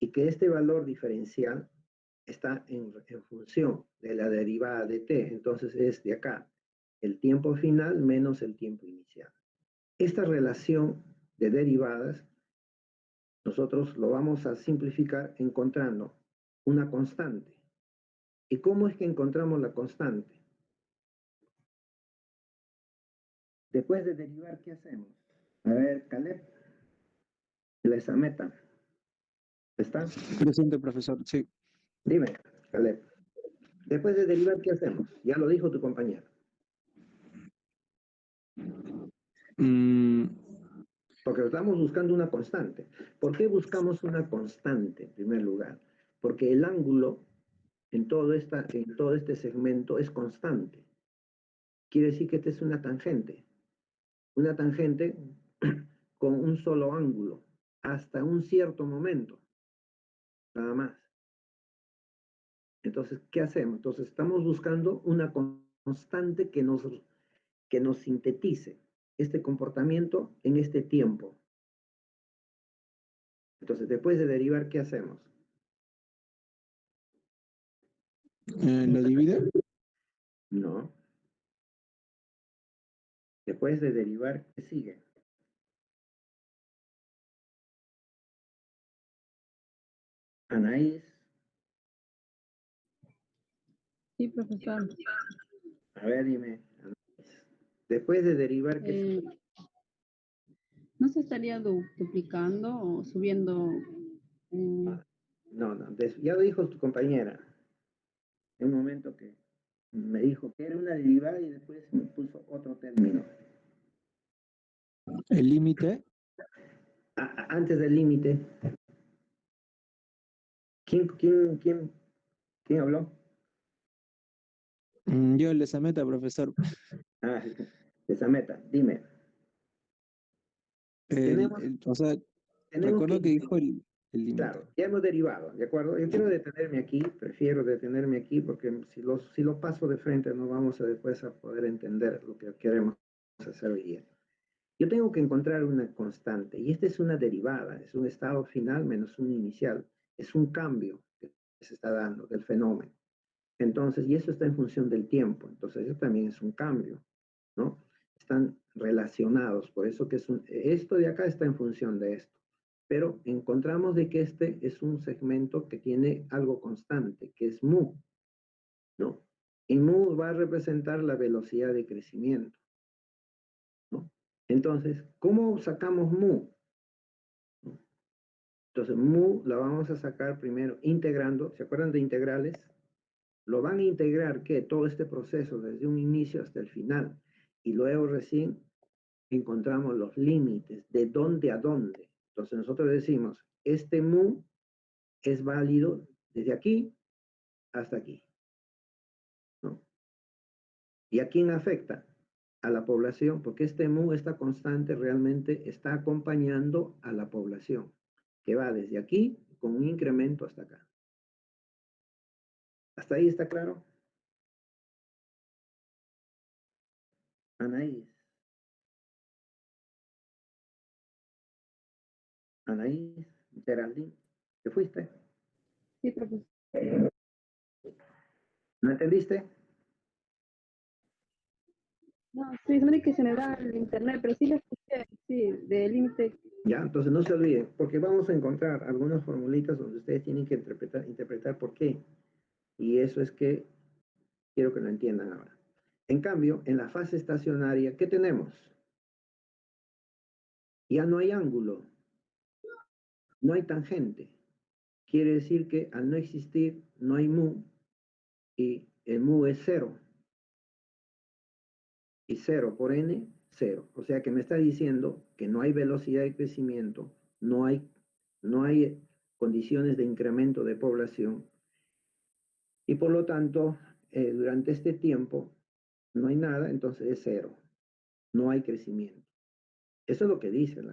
Y que este valor diferencial está en función de la derivada de t. Entonces es de acá, el tiempo final menos el tiempo inicial. Esta relación de derivadas, nosotros lo vamos a simplificar encontrando una constante. ¿Y cómo es que encontramos la constante? Después de derivar, ¿qué hacemos? A ver, Caleb, esa meta. ¿Está? Presente, profesor, sí. Dime, Caleb. Después de derivar, ¿qué hacemos? Ya lo dijo tu compañero. Porque estamos buscando una constante. ¿Por qué buscamos una constante en primer lugar? Porque el ángulo en todo este segmento es constante. Quiere decir que esta es una tangente. Una tangente con un solo ángulo hasta un cierto momento. Nada más. Entonces, ¿qué hacemos? Entonces, estamos buscando una constante que nos sintetice este comportamiento en este tiempo. Entonces, después de derivar, ¿qué hacemos? ¿Lo divide? No. Después de derivar, ¿qué sigue? Anaís. Sí, profesor. A ver, dime, Anaís. Después de derivar, ¿qué sigue? ¿No se estaría duplicando o subiendo? No, ya lo dijo tu compañera. En un momento que me dijo que era una derivada y después me puso otro término. ¿El límite? Antes del límite. ¿Quién habló? Yo les meta, profesor. Esa meta, dime. O sea, recuerdo que dijo el límite. Claro, ya hemos derivado, ¿de acuerdo? Yo quiero detenerme aquí, prefiero detenerme aquí porque si lo paso de frente no vamos a después a poder entender lo que queremos hacer hoy día. Yo tengo que encontrar una constante y esta es una derivada, es un estado final menos un inicial, es un cambio que se está dando del fenómeno. Entonces, y eso está en función del tiempo, entonces eso también es un cambio, ¿no? Están relacionados, por eso que esto de acá está en función de esto. Pero encontramos de que este es un segmento que tiene algo constante, que es mu, ¿no? Y mu va a representar la velocidad de crecimiento, ¿no? Entonces, ¿cómo sacamos mu? Entonces, mu la vamos a sacar primero integrando, ¿se acuerdan de integrales? Lo van a integrar, ¿qué? Todo este proceso desde un inicio hasta el final. Y luego recién encontramos los límites, de dónde a dónde. Entonces nosotros decimos, este mu es válido desde aquí hasta aquí, ¿no? ¿Y a quién afecta? A la población, porque este mu, esta constante, realmente está acompañando a la población, que va desde aquí con un incremento hasta acá. ¿Hasta ahí está claro? Anaís. Anaís, Geraldine, ¿te fuiste? Sí, profesor. ¿No entendiste? No, sí, no que se me va el internet, pero sí lo escuché, sí, de límite. Ya, entonces no se olviden, porque vamos a encontrar algunas formulitas donde ustedes tienen que interpretar por qué. Y eso es que quiero que lo entiendan ahora. En cambio, en la fase estacionaria, ¿qué tenemos? Ya no hay ángulo, no hay tangente. Quiere decir que al no existir, no hay mu, y el mu es cero. Y cero por n, cero. O sea que me está diciendo que no hay velocidad de crecimiento, no hay condiciones de incremento de población, y por lo tanto durante este tiempo no hay nada, entonces es cero. No hay crecimiento. Eso es lo que dice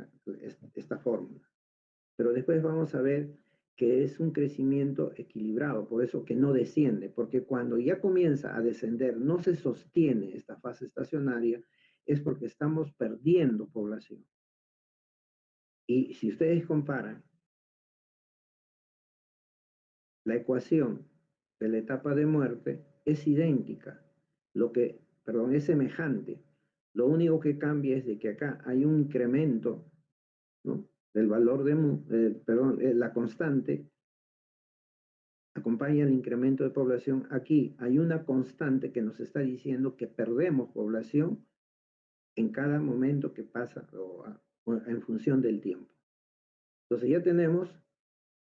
esta fórmula. Pero después vamos a ver que es un crecimiento equilibrado, por eso que no desciende, porque cuando ya comienza a descender, no se sostiene esta fase estacionaria, es porque estamos perdiendo población. Y si ustedes comparan la ecuación de la etapa de muerte, es idéntica, es semejante. Lo único que cambia es de que acá hay un incremento, ¿no?, del valor de la constante acompaña el incremento de población. Aquí hay una constante que nos está diciendo que perdemos población en cada momento que pasa o en función del tiempo. Entonces ya tenemos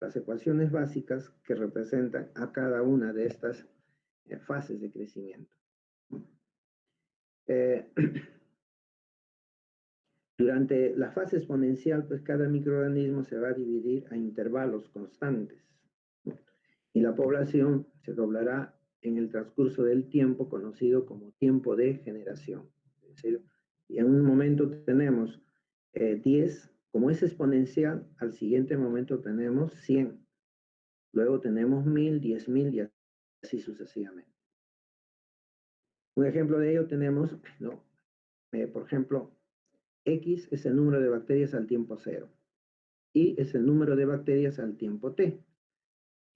las ecuaciones básicas que representan a cada una de estas fases de crecimiento. Durante la fase exponencial, pues cada microorganismo se va a dividir a intervalos constantes, ¿no? Y la población se doblará en el transcurso del tiempo, conocido como tiempo de generación. Es decir, y en un momento tenemos 10, como es exponencial, al siguiente momento tenemos 100, luego tenemos 1000, 10.000 y así sucesivamente. Un ejemplo de ello tenemos, ¿no? Por ejemplo, X es el número de bacterias al tiempo 0. Y es el número de bacterias al tiempo T.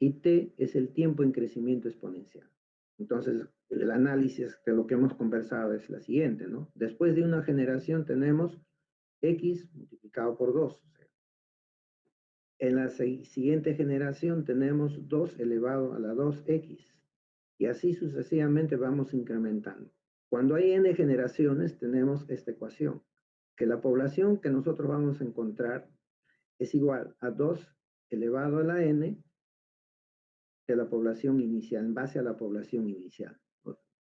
Y T es el tiempo en crecimiento exponencial. Entonces, el análisis de lo que hemos conversado es la siguiente, ¿no? Después de una generación tenemos X multiplicado por 2. En la siguiente generación tenemos 2 elevado a la 2X. Y así sucesivamente vamos incrementando. Cuando hay n generaciones tenemos esta ecuación, que la población que nosotros vamos a encontrar es igual a 2 elevado a la n de la población inicial, en base a la población inicial.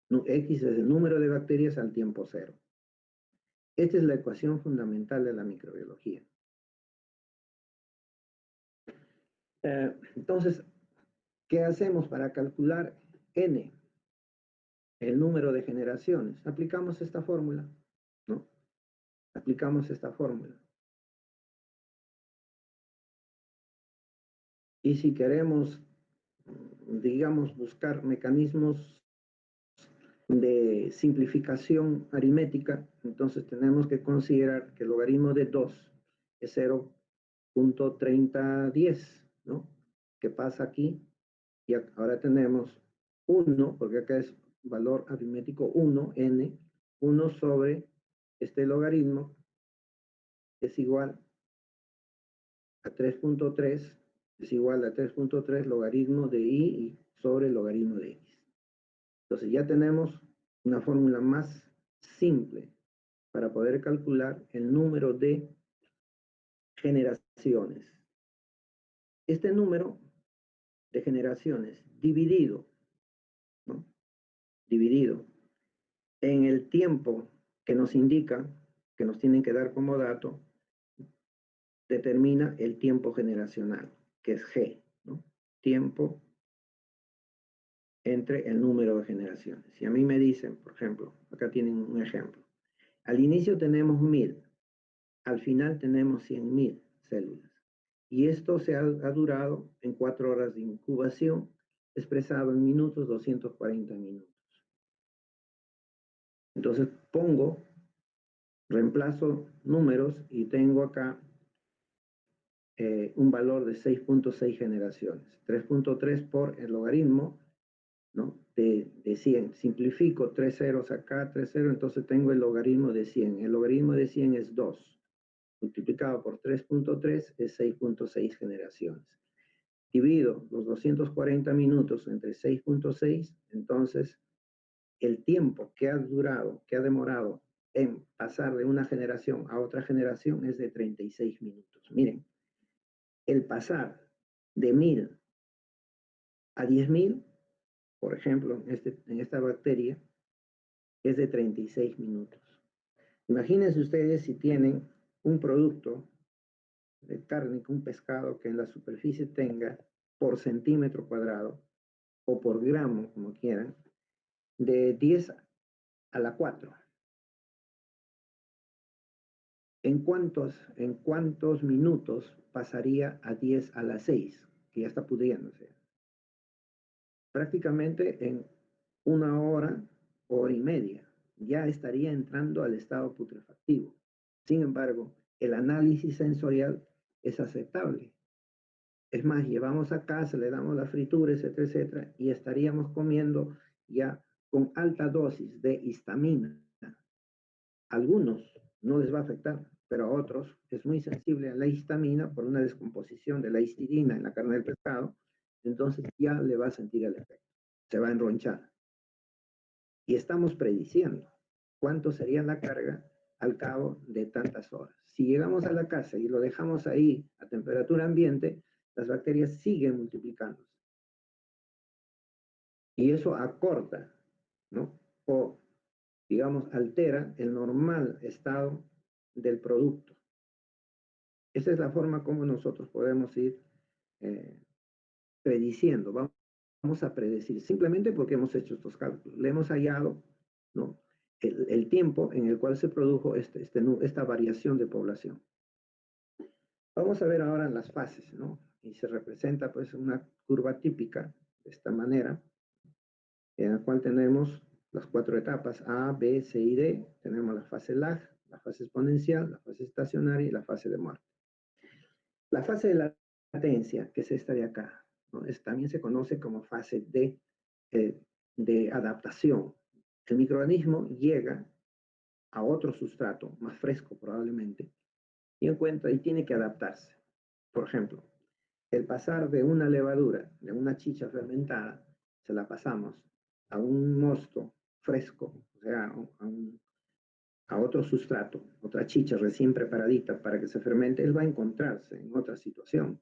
X es el número de bacterias al tiempo 0. Esta es la ecuación fundamental de la microbiología. Entonces, ¿qué hacemos para calcular n? El número de generaciones. Aplicamos esta fórmula, ¿no? Aplicamos esta fórmula. Y si queremos, digamos, buscar mecanismos de simplificación aritmética, entonces tenemos que considerar que el logaritmo de 2 es 0.3010, ¿no? ¿Qué pasa aquí? Y ahora tenemos 1, porque acá es valor aritmético 1, n, 1 sobre este logaritmo es igual a 3.3, es igual a 3.3 logaritmo de y sobre el logaritmo de x. Entonces ya tenemos una fórmula más simple para poder calcular el número de generaciones. Este número de generaciones dividido, ¿no?, dividido en el tiempo que nos indica, que nos tienen que dar como dato, determina el tiempo generacional, que es G, ¿no? Tiempo entre el número de generaciones. Si a mí me dicen, por ejemplo, acá tienen un ejemplo, al inicio tenemos 1000, al final tenemos 100.000 células. Y esto se ha durado en 4 horas de incubación, expresado en minutos, 240 minutos. Entonces reemplazo números y tengo acá un valor de 6.6 generaciones. 3.3 por el logaritmo, ¿no?, de 100. Simplifico 3 ceros acá, 3 ceros, entonces tengo el logaritmo de 100. El logaritmo de 100 es 2. Multiplicado por 3.3 es 6.6 generaciones. Divido los 240 minutos entre 6.6, entonces el tiempo que ha demorado en pasar de una generación a otra generación es de 36 minutos. Miren, el pasar de 1000 a 10.000, por ejemplo, en esta bacteria, es de 36 minutos. Imagínense ustedes si tienen un producto de carne, un pescado que en la superficie tenga por centímetro cuadrado o por gramo, como quieran, de 10 a la 4. ¿En cuántos minutos pasaría a 10 a la 6? Que ya está pudriéndose. Prácticamente en 1 hora, hora y media, ya estaría entrando al estado putrefactivo. Sin embargo, el análisis sensorial es aceptable. Es más, llevamos a casa, le damos la fritura, etcétera, etcétera, y estaríamos comiendo ya con alta dosis de histamina. Algunos no les va a afectar, pero a otros es muy sensible a la histamina por una descomposición de la histidina en la carne del pescado, entonces ya le va a sentir el efecto, se va a enronchar. Y estamos prediciendo cuánto sería la carga al cabo de tantas horas. Si llegamos a la casa y lo dejamos ahí a temperatura ambiente, las bacterias siguen multiplicándose. Y eso acorta, ¿no? O, digamos, altera el normal estado del producto. Esa es la forma como nosotros podemos ir prediciendo. Vamos a predecir, simplemente porque hemos hecho estos cálculos. Le hemos hallado, ¿no?, el tiempo en el cual se produjo esta variación de población. Vamos a ver ahora las fases, ¿no? Y se representa pues una curva típica de esta manera, en la cual tenemos las 4 etapas A, B, C y D. Tenemos la fase lag, la fase exponencial, la fase estacionaria y la fase de muerte. La fase de latencia, que es esta de acá, ¿no?, también se conoce como fase de adaptación. El microorganismo llega a otro sustrato, más fresco probablemente, y encuentra y tiene que adaptarse. Por ejemplo, el pasar de una levadura, de una chicha fermentada, se la pasamos a un mosto fresco, o sea, a otro sustrato, otra chicha recién preparadita para que se fermente, él va a encontrarse en otra situación,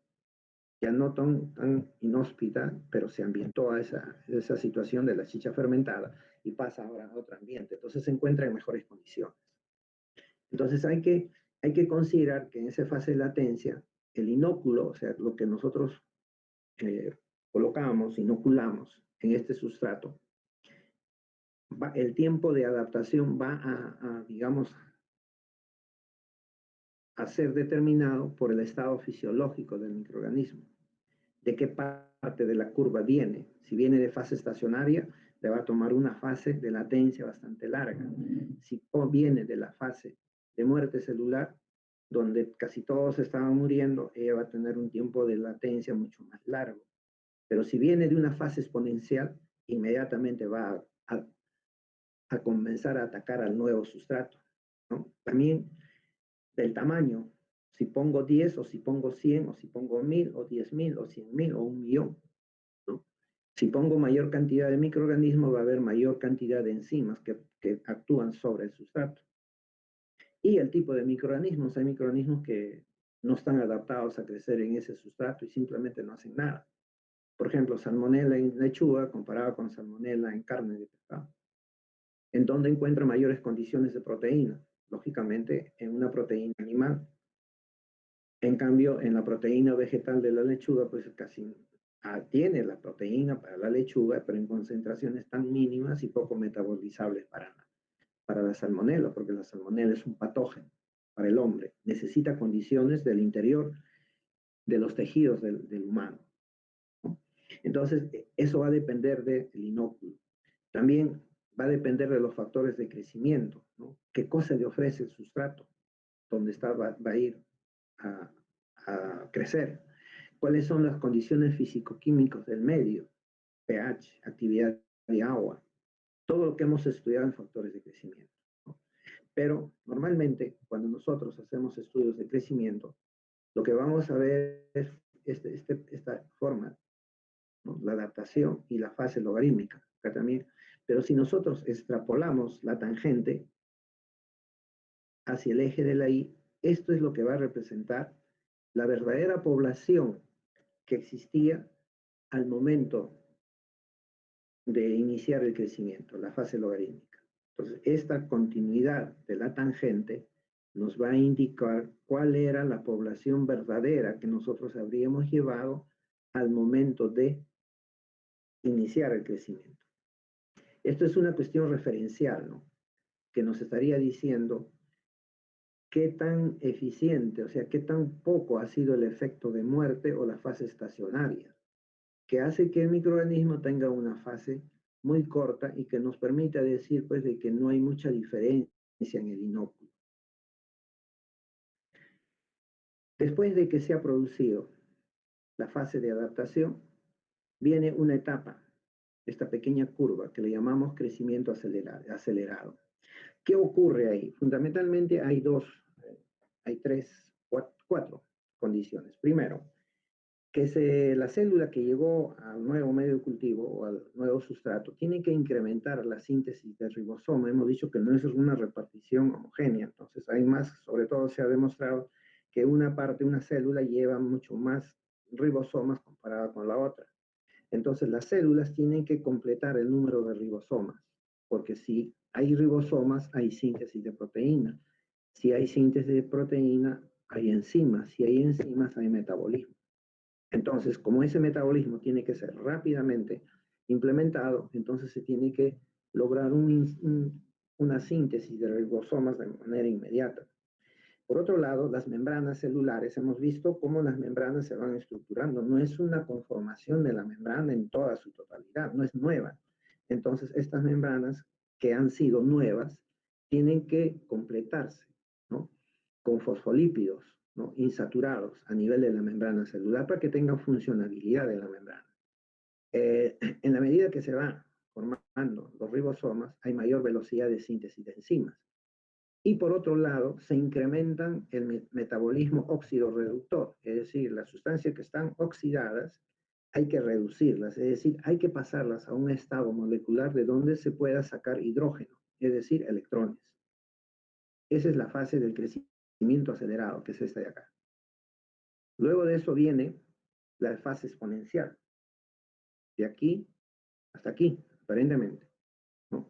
ya no tan inhóspita, pero se ambientó a esa situación de la chicha fermentada y pasa ahora a otro ambiente. Entonces se encuentra en mejores condiciones. Entonces hay que considerar que en esa fase de latencia, el inóculo, o sea, lo que nosotros colocamos, inoculamos en este sustrato, el tiempo de adaptación va digamos, a ser determinado por el estado fisiológico del microorganismo. De qué parte de la curva viene. Si viene de fase estacionaria, le va a tomar una fase de latencia bastante larga. Si viene de la fase de muerte celular, donde casi todos estaban muriendo, ella va a tener un tiempo de latencia mucho más largo. Pero si viene de una fase exponencial, inmediatamente va a comenzar a atacar al nuevo sustrato, ¿no? También del tamaño, si pongo 10 o si pongo 100 o si pongo 1000 o 10.000 o 100.000 o 1.000.000, ¿no? Si pongo mayor cantidad de microorganismos, va a haber mayor cantidad de enzimas que actúan sobre el sustrato. Y el tipo de microorganismos, hay microorganismos que no están adaptados a crecer en ese sustrato y simplemente no hacen nada. Por ejemplo, salmonella en lechuga comparado con salmonella en carne de pescado. ¿En dónde encuentra mayores condiciones de proteína? Lógicamente, en una proteína animal. En cambio, en la proteína vegetal de la lechuga, pues casi tiene la proteína para la lechuga, pero en concentraciones tan mínimas y poco metabolizables para la salmonella, porque la salmonella es un patógeno para el hombre. Necesita condiciones del interior de los tejidos del humano, ¿no? Entonces, eso va a depender del inóculo. También va a depender de los factores de crecimiento, ¿no? ¿Qué cosa le ofrece el sustrato? ¿Dónde va a ir a crecer? ¿Cuáles son las condiciones físico-químicas del medio? pH, actividad de agua, todo lo que hemos estudiado en factores de crecimiento, ¿no? Pero normalmente cuando nosotros hacemos estudios de crecimiento, lo que vamos a ver es esta forma, ¿no?, la adaptación y la fase logarítmica, acá también. Pero si nosotros extrapolamos la tangente hacia el eje de la Y, esto es lo que va a representar la verdadera población que existía al momento de iniciar el crecimiento, la fase logarítmica. Entonces, esta continuidad de la tangente nos va a indicar cuál era la población verdadera que nosotros habríamos llevado al momento de iniciar el crecimiento. Esto es una cuestión referencial, ¿no? Que nos estaría diciendo qué tan eficiente, o sea, qué tan poco ha sido el efecto de muerte o la fase estacionaria, que hace que el microorganismo tenga una fase muy corta y que nos permita decir, pues, de que no hay mucha diferencia en el inóculo. Después de que se ha producido la fase de adaptación, viene una etapa, esta pequeña curva que le llamamos crecimiento acelerado. ¿Qué ocurre ahí? Fundamentalmente hay cuatro condiciones. Primero, que la célula que llegó al nuevo medio de cultivo o al nuevo sustrato tiene que incrementar la síntesis del ribosoma. Hemos dicho que no es una repartición homogénea, entonces hay más, sobre todo se ha demostrado que una célula lleva mucho más ribosomas comparada con la otra. Entonces las células tienen que completar el número de ribosomas, porque si hay ribosomas, hay síntesis de proteína. Si hay síntesis de proteína, hay enzimas. Si hay enzimas, hay metabolismo. Entonces, como ese metabolismo tiene que ser rápidamente implementado, entonces se tiene que lograr una síntesis de ribosomas de manera inmediata. Por otro lado, las membranas celulares, hemos visto cómo las membranas se van estructurando. No es una conformación de la membrana en toda su totalidad, no es nueva. Entonces, estas membranas que han sido nuevas tienen que completarse, ¿no? Con fosfolípidos, ¿no? Insaturados a nivel de la membrana celular para que tengan funcionabilidad de la membrana. En la medida que se van formando los ribosomas, hay mayor velocidad de síntesis de enzimas. Y por otro lado, se incrementan el metabolismo óxido-reductor, es decir, las sustancias que están oxidadas hay que reducirlas, es decir, hay que pasarlas a un estado molecular de donde se pueda sacar hidrógeno, es decir, electrones. Esa es la fase del crecimiento acelerado, que es esta de acá. Luego de eso viene la fase exponencial, de aquí hasta aquí, aparentemente, ¿no?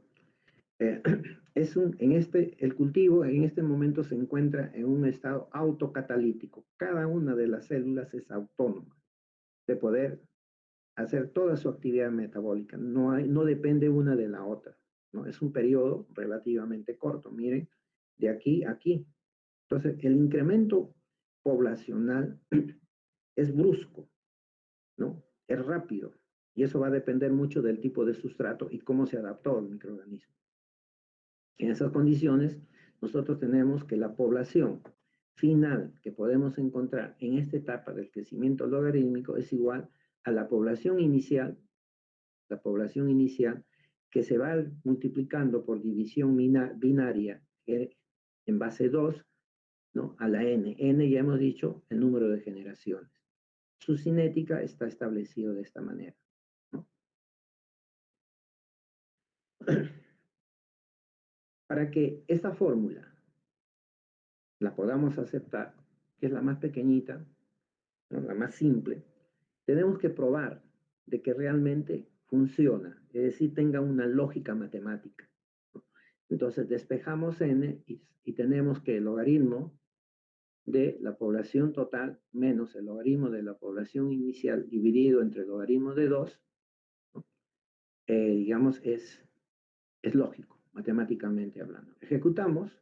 El cultivo en este momento se encuentra en un estado autocatalítico. Cada una de las células es autónoma de poder hacer toda su actividad metabólica. No depende una de la otra, ¿no? Es un periodo relativamente corto. Miren, de aquí a aquí. Entonces, el incremento poblacional es brusco, ¿no? Es rápido. Y eso va a depender mucho del tipo de sustrato y cómo se adaptó el microorganismo. En esas condiciones, nosotros tenemos que la población final que podemos encontrar en esta etapa del crecimiento logarítmico es igual a la población inicial que se va multiplicando por división binaria en base 2, ¿no? A la n. N ya hemos dicho el número de generaciones. Su cinética está establecido de esta manera, ¿no? Para que esta fórmula la podamos aceptar, que es la más pequeñita, ¿no? La más simple, tenemos que probar de que realmente funciona, es decir, tenga una lógica matemática, ¿no? Entonces despejamos n y tenemos que el logaritmo de la población total menos el logaritmo de la población inicial dividido entre el logaritmo de 2, ¿no? Digamos, es lógico, matemáticamente hablando. Ejecutamos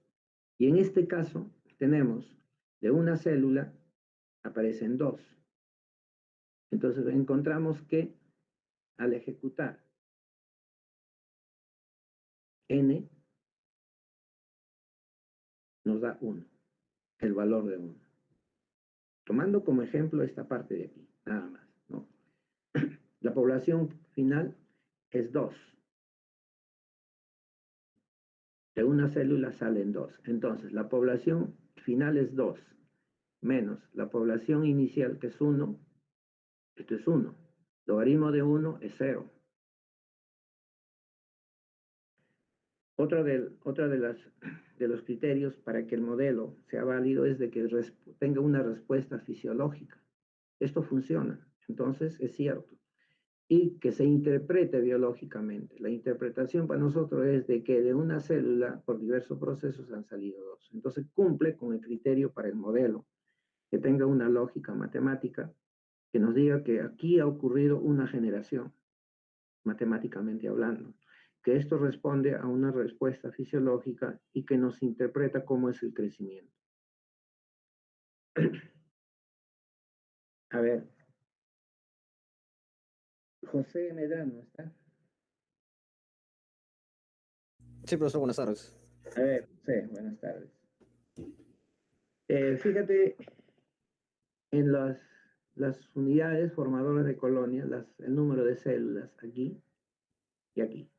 y en este caso tenemos de una célula aparecen 2. Entonces encontramos que al ejecutar n nos da 1, el valor de 1. Tomando como ejemplo esta parte de aquí, nada más, ¿no? La población final es 2. De una célula salen 2. Entonces, la población final es 2, menos la población inicial, que es 1. Esto es 1. Logaritmo de 1 es 0. Otra de los criterios para que el modelo sea válido es de que tenga una respuesta fisiológica. Esto funciona, entonces es cierto. Y que se interprete biológicamente. La interpretación para nosotros es de que de una célula, por diversos procesos, han salido 2. Entonces cumple con el criterio para el modelo, que tenga una lógica matemática, que nos diga que aquí ha ocurrido una generación, matemáticamente hablando. que esto responde a una respuesta fisiológica y que nos interpreta cómo es el crecimiento. A ver, José Medrano, ¿está? Sí, profesor, buenas tardes. A ver, José, buenas tardes. Fíjate en las unidades formadoras de colonias, el número de células aquí y aquí.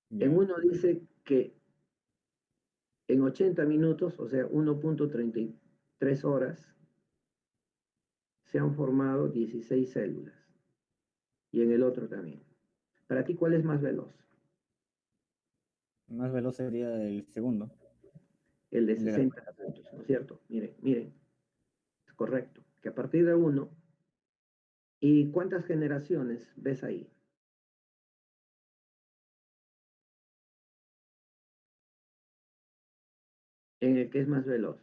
Ya. En uno dice que en 80 minutos, o sea, 1.33 horas, se han formado 16 células. Y en el otro también. Para ti, ¿cuál es más veloz? Más veloz sería el segundo. El de El de 60 minutos, ¿no es cierto? Miren, miren, es correcto. Que a partir de 1, ¿y cuántas generaciones ves ahí? En el que es más veloz.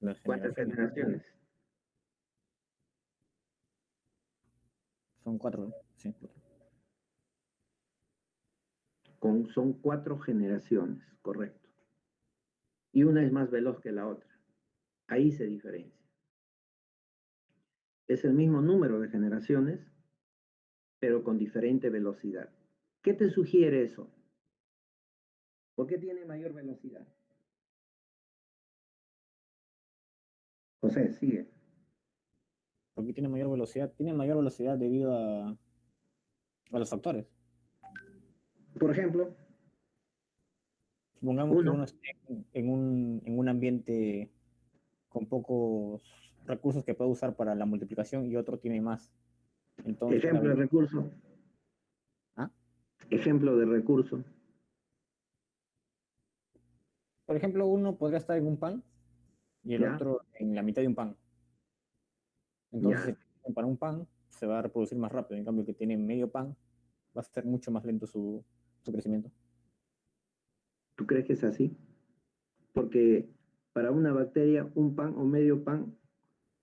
Las ¿Cuántas generaciones? Son 4, sí. Son 4 generaciones, correcto. Y una es más veloz que la otra. Ahí se diferencia. Es el mismo número de generaciones, pero con diferente velocidad. ¿Qué te sugiere eso? ¿Por qué tiene mayor velocidad? José, sigue. Porque tiene mayor velocidad. Tiene mayor velocidad debido a los factores. Por ejemplo, Supongamos que uno. uno esté en un ambiente con pocos recursos que puede usar para la multiplicación y otro tiene más. Entonces, Ejemplo de recurso. ¿Ah? Ejemplo de recurso. Por ejemplo, uno podría estar en un pan y el Ya, otro en la mitad de un pan. Entonces, ya. el que tiene para un pan se va a reproducir más rápido. En cambio, el que tiene medio pan va a ser mucho más lento su crecimiento. ¿Tú crees que es así? Porque para una bacteria, un pan o medio pan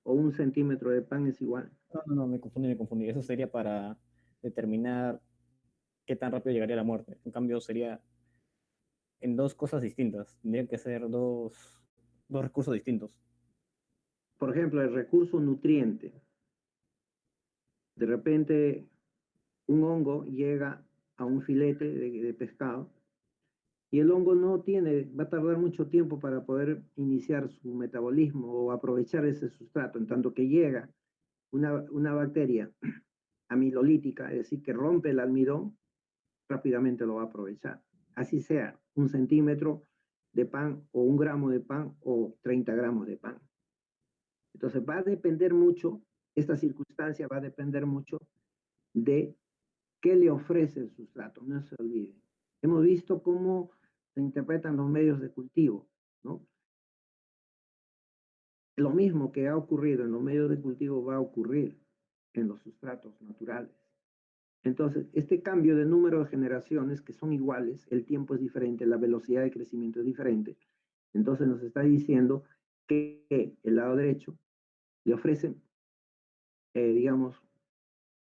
o 1 centímetro de pan es igual. No, me confundí. Eso sería para determinar qué tan rápido llegaría la muerte. En cambio, sería en dos cosas distintas. Tendrían que ser dos recursos distintos. Por ejemplo, el recurso nutriente. De repente, un hongo llega a un filete de pescado y el hongo va a tardar mucho tiempo para poder iniciar su metabolismo o aprovechar ese sustrato, en tanto que llega una bacteria amilolítica, es decir, que rompe el almidón, rápidamente lo va a aprovechar. Así sea 1 centímetro de pan o 1 gramo de pan o 30 gramos de pan. Entonces va a depender mucho, esta circunstancia va a depender mucho de qué le ofrece el sustrato, no se olvide. Hemos visto cómo se interpretan los medios de cultivo, ¿no? Lo mismo que ha ocurrido en los medios de cultivo va a ocurrir en los sustratos naturales. Entonces, este cambio de número de generaciones que son iguales, el tiempo es diferente, la velocidad de crecimiento es diferente. Entonces nos está diciendo que el lado derecho le ofrece, digamos,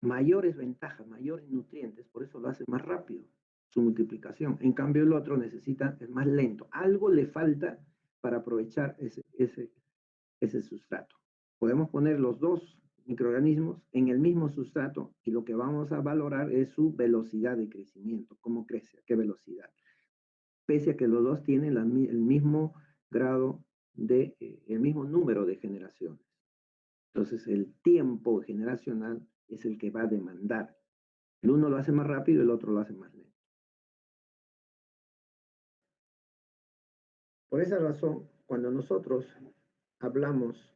mayores ventajas, mayores nutrientes, por eso lo hace más rápido su multiplicación. En cambio, el otro es más lento. Algo le falta para aprovechar ese sustrato. Podemos poner los dos microorganismos en el mismo sustrato y lo que vamos a valorar es su velocidad de crecimiento, cómo crece, a qué velocidad. Pese a que los dos tienen el mismo grado el mismo número de generaciones. Entonces, el tiempo generacional es el que va a demandar. El uno lo hace más rápido, el otro lo hace más lento. Por esa razón, cuando nosotros hablamos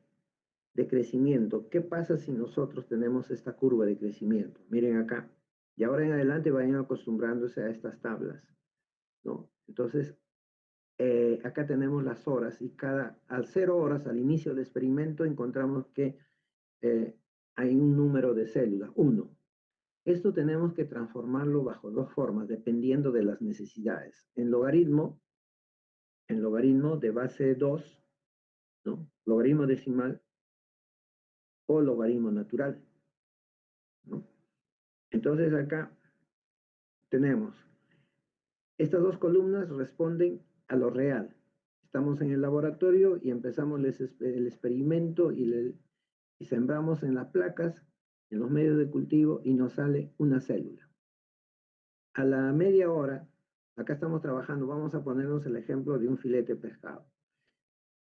de crecimiento, ¿qué pasa si nosotros tenemos esta curva de crecimiento? Miren acá. Y ahora en adelante vayan acostumbrándose a estas tablas, ¿no? Entonces, acá tenemos las horas y al 0 horas, al inicio del experimento, encontramos que hay un número de células, 1. Esto tenemos que transformarlo bajo dos formas, dependiendo de las necesidades. En logaritmo de base 2, ¿no? Logaritmo decimal o logaritmo natural, ¿no? Entonces acá tenemos, estas dos columnas responden a lo real. Estamos en el laboratorio y empezamos el experimento y sembramos en las placas, en los medios de cultivo, y nos sale una célula. A la media hora, acá estamos trabajando, vamos a ponernos el ejemplo de un filete de pescado.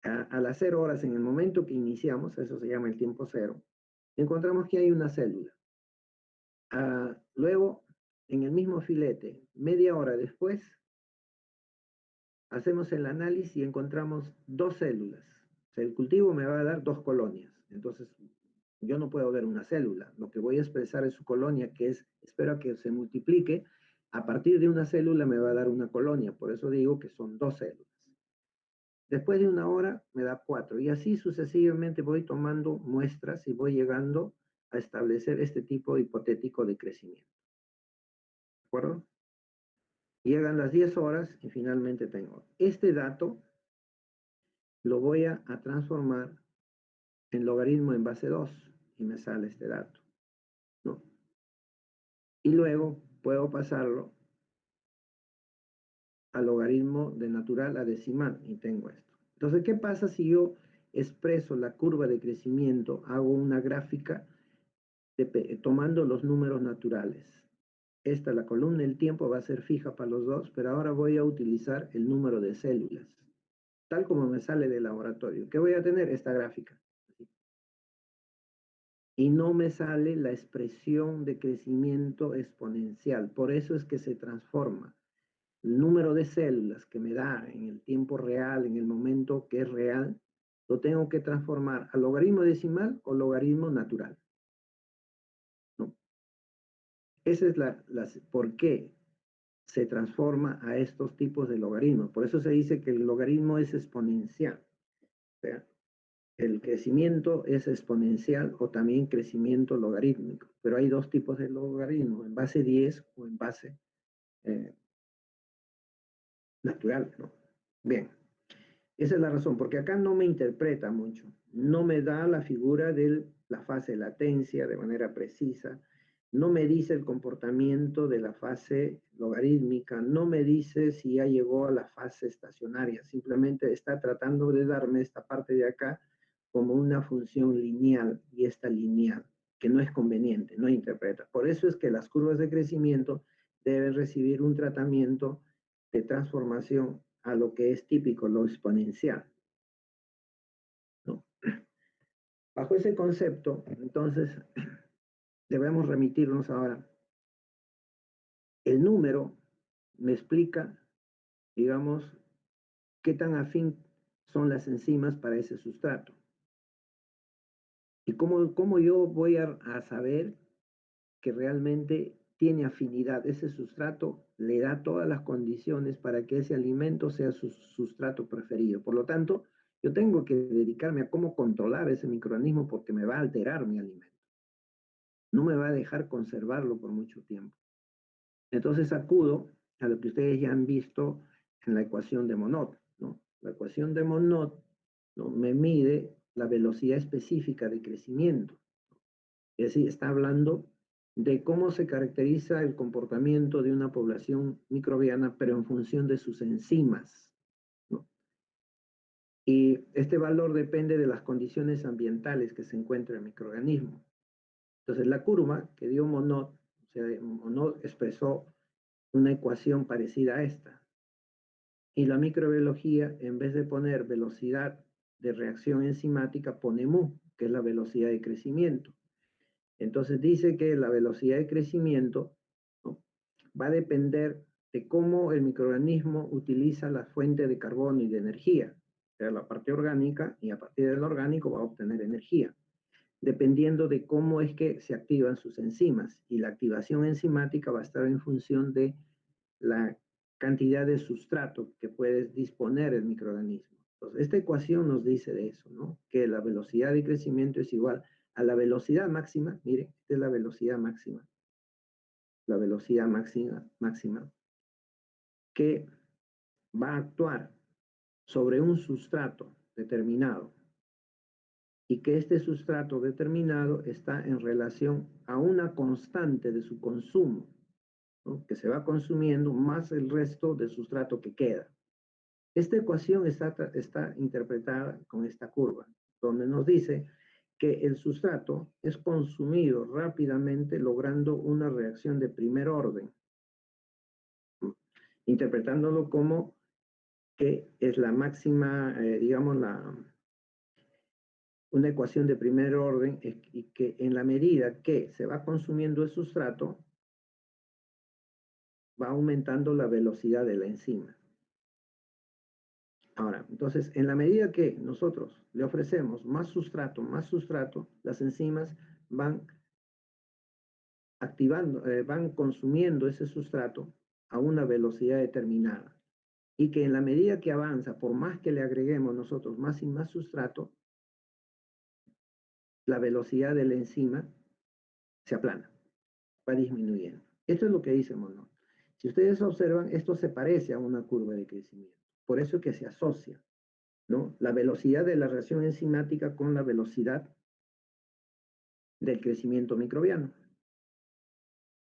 A las 0 horas, en el momento que iniciamos, eso se llama el tiempo cero, encontramos que hay una célula. Luego, en el mismo filete, media hora después, hacemos el análisis y encontramos 2 células. O sea, el cultivo me va a dar 2 colonias. Entonces, yo no puedo ver una célula. Lo que voy a expresar es su colonia, que es, espero que se multiplique. A partir de una célula me va a dar una colonia. Por eso digo que son 2 células. Después de una hora me da 4. Y así sucesivamente voy tomando muestras y voy llegando a establecer este tipo hipotético de crecimiento. ¿De acuerdo? Llegan las 10 horas y finalmente tengo este dato, lo voy a transformar en logaritmo en base 2 y me sale este dato, ¿no? Y luego puedo pasarlo al logaritmo de natural a decimal y tengo esto. Entonces, ¿qué pasa si yo expreso la curva de crecimiento, hago una gráfica tomando los números naturales? Esta, la columna del tiempo, va a ser fija para los dos, pero ahora voy a utilizar el número de células, tal como me sale del laboratorio. ¿Qué voy a tener? Esta gráfica. Y no me sale la expresión de crecimiento exponencial. Por eso es que se transforma. El número de células que me da en el tiempo real, en el momento que es real, lo tengo que transformar a logaritmo decimal o logaritmo natural, ¿no? Esa es por qué se transforma a estos tipos de logaritmos. Por eso se dice que el logaritmo es exponencial. O sea, el crecimiento es exponencial o también crecimiento logarítmico. Pero hay dos tipos de logaritmos, en base 10 o en base natural, ¿no? Bien, esa es la razón, porque acá no me interpreta mucho. No me da la figura de la fase de latencia de manera precisa. No me dice el comportamiento de la fase logarítmica. No me dice si ya llegó a la fase estacionaria. Simplemente está tratando de darme esta parte de acá como una función lineal, y esta lineal, que no es conveniente, no interpreta. Por eso es que las curvas de crecimiento deben recibir un tratamiento de transformación a lo que es típico, lo exponencial, ¿no? Bajo ese concepto, entonces, debemos remitirnos ahora. El número me explica, digamos, qué tan afín son las enzimas para ese sustrato. Y cómo yo voy a saber que realmente tiene afinidad. Ese sustrato le da todas las condiciones para que ese alimento sea su sustrato preferido. Por lo tanto, yo tengo que dedicarme a cómo controlar ese microorganismo, porque me va a alterar mi alimento. No me va a dejar conservarlo por mucho tiempo. Entonces acudo a lo que ustedes ya han visto en la ecuación de Monod, ¿no? La ecuación de Monod, ¿no?, me mide la velocidad específica de crecimiento. Es decir, está hablando de cómo se caracteriza el comportamiento de una población microbiana, pero en función de sus enzimas, ¿no? Y este valor depende de las condiciones ambientales que se encuentra el microorganismo. Entonces, la curva que dio Monod, o sea, Monod expresó una ecuación parecida a esta. Y la microbiología, en vez de poner velocidad de reacción enzimática, pone mu, que es la velocidad de crecimiento. Entonces dice que la velocidad de crecimiento, ¿no?, va a depender de cómo el microorganismo utiliza la fuente de carbono y de energía, o sea, la parte orgánica, y a partir del orgánico va a obtener energía, dependiendo de cómo es que se activan sus enzimas. Y la activación enzimática va a estar en función de la cantidad de sustrato que puede disponer el microorganismo. Entonces, esta ecuación nos dice de eso, ¿no?, que la velocidad de crecimiento es igual a la velocidad máxima. Mire, esta es la velocidad máxima la velocidad máxima, que va a actuar sobre un sustrato determinado y que este sustrato determinado está en relación a una constante de su consumo, ¿no? Que se va consumiendo más el resto del sustrato que queda. Esta ecuación está interpretada con esta curva, donde nos dice que el sustrato es consumido rápidamente logrando una reacción de primer orden, interpretándolo como que es la máxima, digamos, una ecuación de primer orden, y que en la medida que se va consumiendo el sustrato, va aumentando la velocidad de la enzima. Ahora, entonces, en la medida que nosotros le ofrecemos más sustrato, las enzimas van activando, van consumiendo ese sustrato a una velocidad determinada. Y que en la medida que avanza, por más que le agreguemos nosotros más y más sustrato, la velocidad de la enzima se aplana, va disminuyendo. Esto es lo que dice Monod. Si ustedes observan, esto se parece a una curva de crecimiento. Por eso es que se asocia, ¿no? La velocidad de la reacción enzimática con la velocidad del crecimiento microbiano.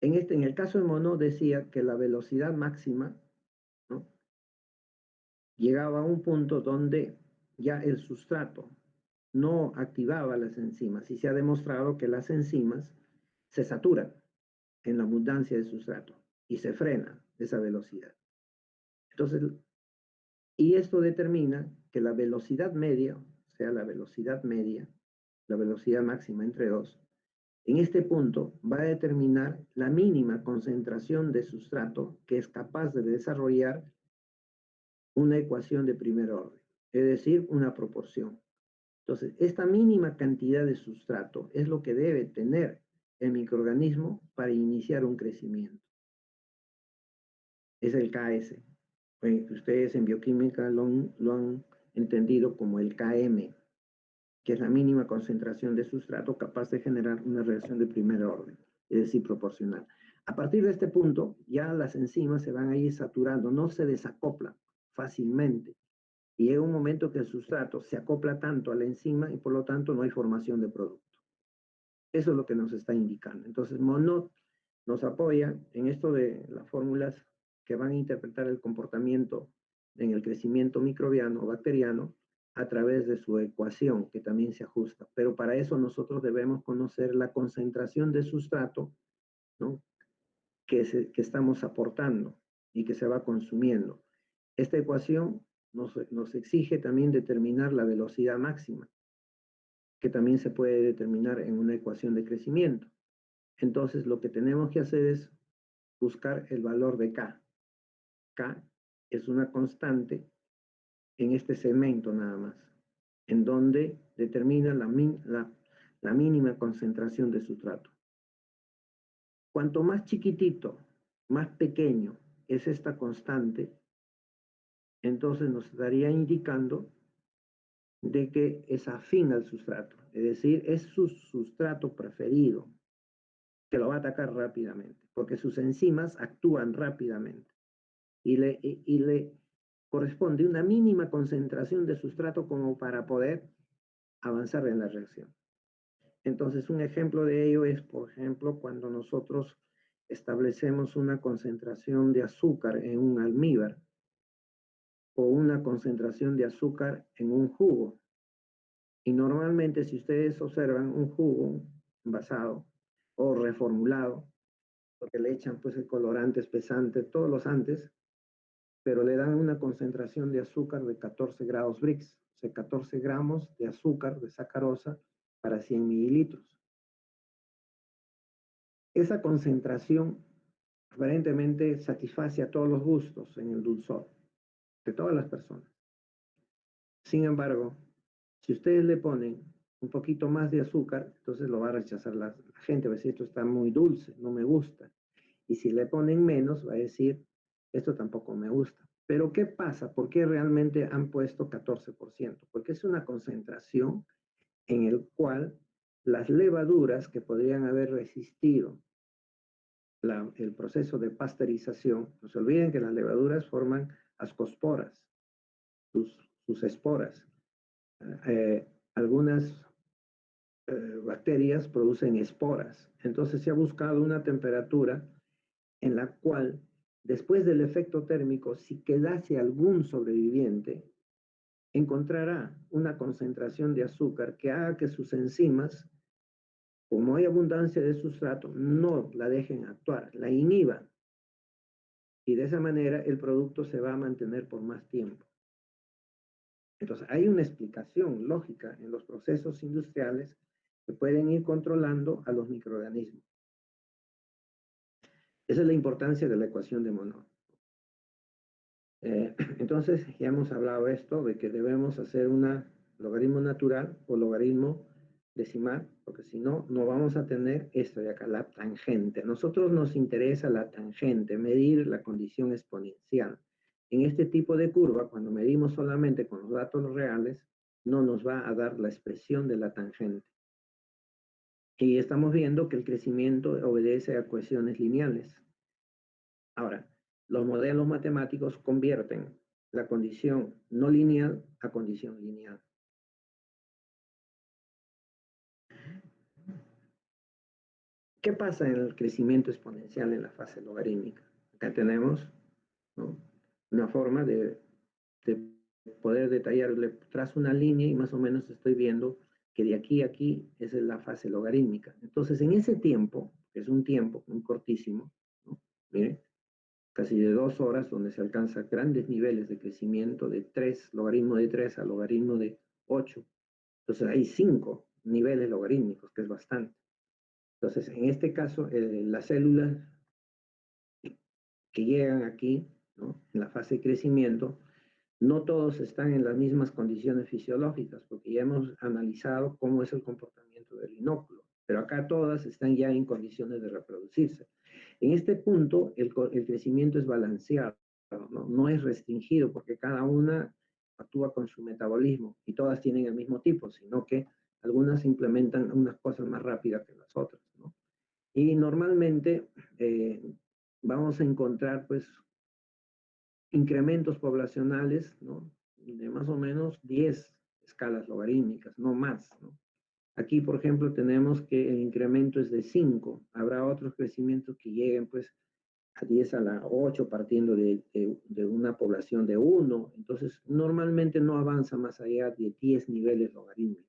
En el caso de Monod decía que la velocidad máxima, ¿no?, llegaba a un punto donde ya el sustrato no activaba las enzimas, y se ha demostrado que las enzimas se saturan en la abundancia de sustrato y se frena esa velocidad. Entonces, y esto determina que la velocidad media, o sea, la velocidad máxima entre dos, en este punto va a determinar la mínima concentración de sustrato que es capaz de desarrollar una ecuación de primer orden, es decir, una proporción. Entonces, esta mínima cantidad de sustrato es lo que debe tener el microorganismo para iniciar un crecimiento. Es el Ks. Ustedes en bioquímica lo han entendido como el Km, que es la mínima concentración de sustrato capaz de generar una reacción de primer orden, es decir, proporcional. A partir de este punto, ya las enzimas se van a ir saturando, no se desacoplan fácilmente. Y llega un momento que el sustrato se acopla tanto a la enzima y por lo tanto no hay formación de producto. Eso es lo que nos está indicando. Entonces, Monod nos apoya en esto de las fórmulas que van a interpretar el comportamiento en el crecimiento microbiano o bacteriano a través de su ecuación, que también se ajusta. Pero para eso nosotros debemos conocer la concentración de sustrato, ¿no?, que estamos aportando y que se va consumiendo. Esta ecuación nos exige también determinar la velocidad máxima, que también se puede determinar en una ecuación de crecimiento. Entonces, lo que tenemos que hacer es buscar el valor de K. K es una constante en este segmento nada más, en donde determina la mínima concentración de sustrato. Cuanto más chiquitito, más pequeño es esta constante, entonces nos estaría indicando de que es afín al sustrato, es decir, es su sustrato preferido, que lo va a atacar rápidamente, porque sus enzimas actúan rápidamente y le corresponde una mínima concentración de sustrato como para poder avanzar en la reacción. Entonces, un ejemplo de ello es, por ejemplo, cuando nosotros establecemos una concentración de azúcar en un almíbar o una concentración de azúcar en un jugo. Y normalmente, si ustedes observan un jugo envasado o reformulado, porque le echan pues el colorante espesante, todos los antes, pero le dan una concentración de azúcar de 14 grados Brix, o sea, 14 gramos de azúcar, de sacarosa, para 100 mililitros. Esa concentración aparentemente satisface a todos los gustos en el dulzor de todas las personas. Sin embargo, si ustedes le ponen un poquito más de azúcar, entonces lo va a rechazar la gente, va a decir, esto está muy dulce, no me gusta. Y si le ponen menos, va a decir, esto tampoco me gusta. Pero ¿qué pasa? ¿Por qué realmente han puesto 14%? Porque es una concentración en el cual las levaduras que podrían haber resistido el proceso de pasteurización, no se olviden que las levaduras forman ascosporas, sus esporas. Algunas bacterias producen esporas. Entonces se ha buscado una temperatura en la cual, después del efecto térmico, si quedase algún sobreviviente, encontrará una concentración de azúcar que haga que sus enzimas, como hay abundancia de sustrato, no la dejen actuar, la inhiban. Y de esa manera el producto se va a mantener por más tiempo. Entonces, hay una explicación lógica en los procesos industriales que pueden ir controlando a los microorganismos. Esa es la importancia de la ecuación de Monod. Entonces, ya hemos hablado esto de que debemos hacer un logaritmo natural o logaritmo decimal, porque si no, no vamos a tener esto de acá, la tangente. A nosotros nos interesa la tangente, medir la condición exponencial. En este tipo de curva, cuando medimos solamente con los datos reales, no nos va a dar la expresión de la tangente. Y estamos viendo que el crecimiento obedece a ecuaciones lineales. Ahora, los modelos matemáticos convierten la condición no lineal a condición lineal. ¿Qué pasa en el crecimiento exponencial en la fase logarítmica? Acá tenemos, ¿no?, una forma de poder detallarle. Trazo una línea y más o menos estoy viendo que de aquí a aquí esa es la fase logarítmica. Entonces, en ese tiempo, que es un tiempo muy cortísimo, ¿no?, miren, casi de 2 horas, donde se alcanza grandes niveles de crecimiento de 3, logaritmo de 3 a logaritmo de 8. Entonces hay 5 niveles logarítmicos, que es bastante. Entonces, en este caso, las células que llegan aquí, ¿no?, en la fase de crecimiento, no todos están en las mismas condiciones fisiológicas, porque ya hemos analizado cómo es el comportamiento del inóculo, pero acá todas están ya en condiciones de reproducirse. En este punto, el crecimiento es balanceado, ¿no? No es restringido, porque cada una actúa con su metabolismo y todas tienen el mismo tipo, sino que algunas implementan unas cosas más rápidas que las otras, ¿no? Y normalmente vamos a encontrar, pues, incrementos poblacionales, ¿no?, de más o menos 10 escalas logarítmicas, no más, ¿no? Aquí, por ejemplo, tenemos que el incremento es de 5. Habrá otros crecimientos que lleguen, pues, a 10 a la 8, partiendo de una población de 1. Entonces, normalmente no avanza más allá de 10 niveles logarítmicos.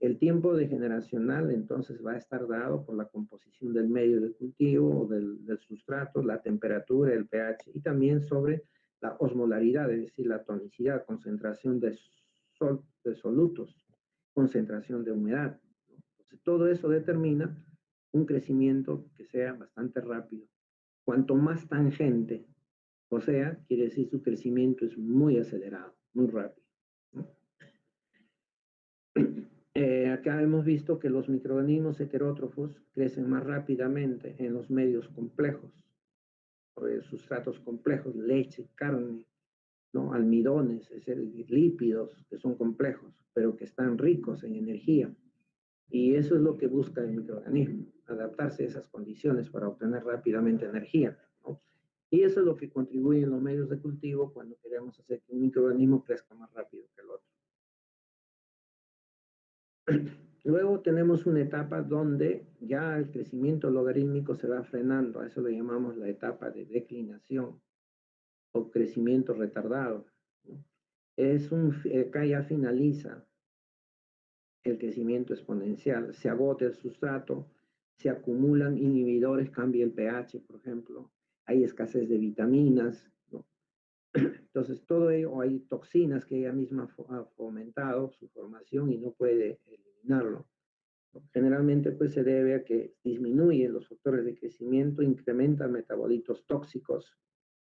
El tiempo de generacional, entonces, va a estar dado por la composición del medio de cultivo o del sustrato, la temperatura, el pH, y también sobre la osmolaridad, es decir, la tonicidad, concentración de solutos, concentración de humedad, ¿no? Entonces, todo eso determina un crecimiento que sea bastante rápido. Cuanto más tangente, o sea, quiere decir su crecimiento es muy acelerado, muy rápido, ¿no? Acá hemos visto que los microorganismos heterótrofos crecen más rápidamente en los medios complejos, sustratos complejos, leche, carne, ¿no?, almidones, es decir, lípidos que son complejos, pero que están ricos en energía. Y eso es lo que busca el microorganismo, adaptarse a esas condiciones para obtener rápidamente energía, ¿no? Y eso es lo que contribuye en los medios de cultivo cuando queremos hacer que un microorganismo crezca más rápido que el otro. Luego tenemos una etapa donde ya el crecimiento logarítmico se va frenando, a eso le llamamos la etapa de declinación o crecimiento retardado, ¿no? Acá ya finaliza el crecimiento exponencial, se agota el sustrato, se acumulan inhibidores, cambia el pH, por ejemplo, hay escasez de vitaminas, ¿no? Entonces, todo ello, o hay toxinas que ella misma ha fomentado su formación y no puede eliminarlo. Generalmente, pues, se debe a que disminuyen los factores de crecimiento, incrementan metabolitos tóxicos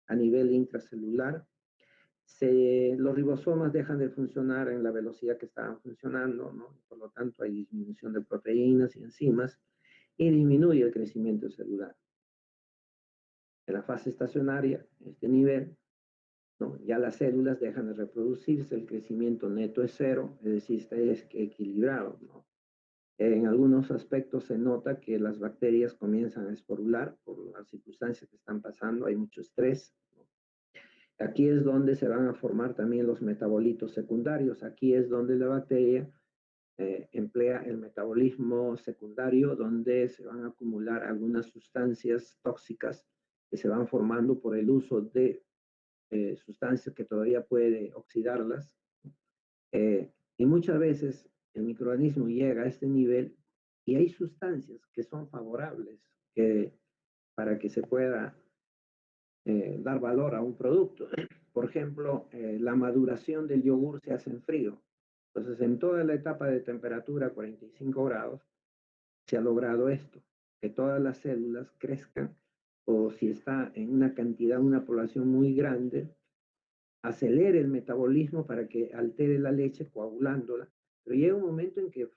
a nivel intracelular. Los ribosomas dejan de funcionar en la velocidad que estaban funcionando, ¿no? Por lo tanto, hay disminución de proteínas y enzimas y disminuye el crecimiento celular. En la fase estacionaria, este nivel, ¿no?, ya las células dejan de reproducirse, el crecimiento neto es 0, es decir, está equilibrado, ¿no? En algunos aspectos se nota que las bacterias comienzan a esporular por las circunstancias que están pasando, hay mucho estrés. Aquí es donde se van a formar también los metabolitos secundarios. Aquí es donde la bacteria emplea el metabolismo secundario, donde se van a acumular algunas sustancias tóxicas que se van formando por el uso de sustancias que todavía puede oxidarlas. Y muchas veces el microorganismo llega a este nivel y hay sustancias que son favorables para que se pueda dar valor a un producto. Por ejemplo, la maduración del yogur se hace en frío. Entonces, en toda la etapa de temperatura 45 grados, se ha logrado esto, que todas las células crezcan, o si está en una cantidad, una población muy grande, acelere el metabolismo para que altere la leche coagulándola. Pero llega un momento en que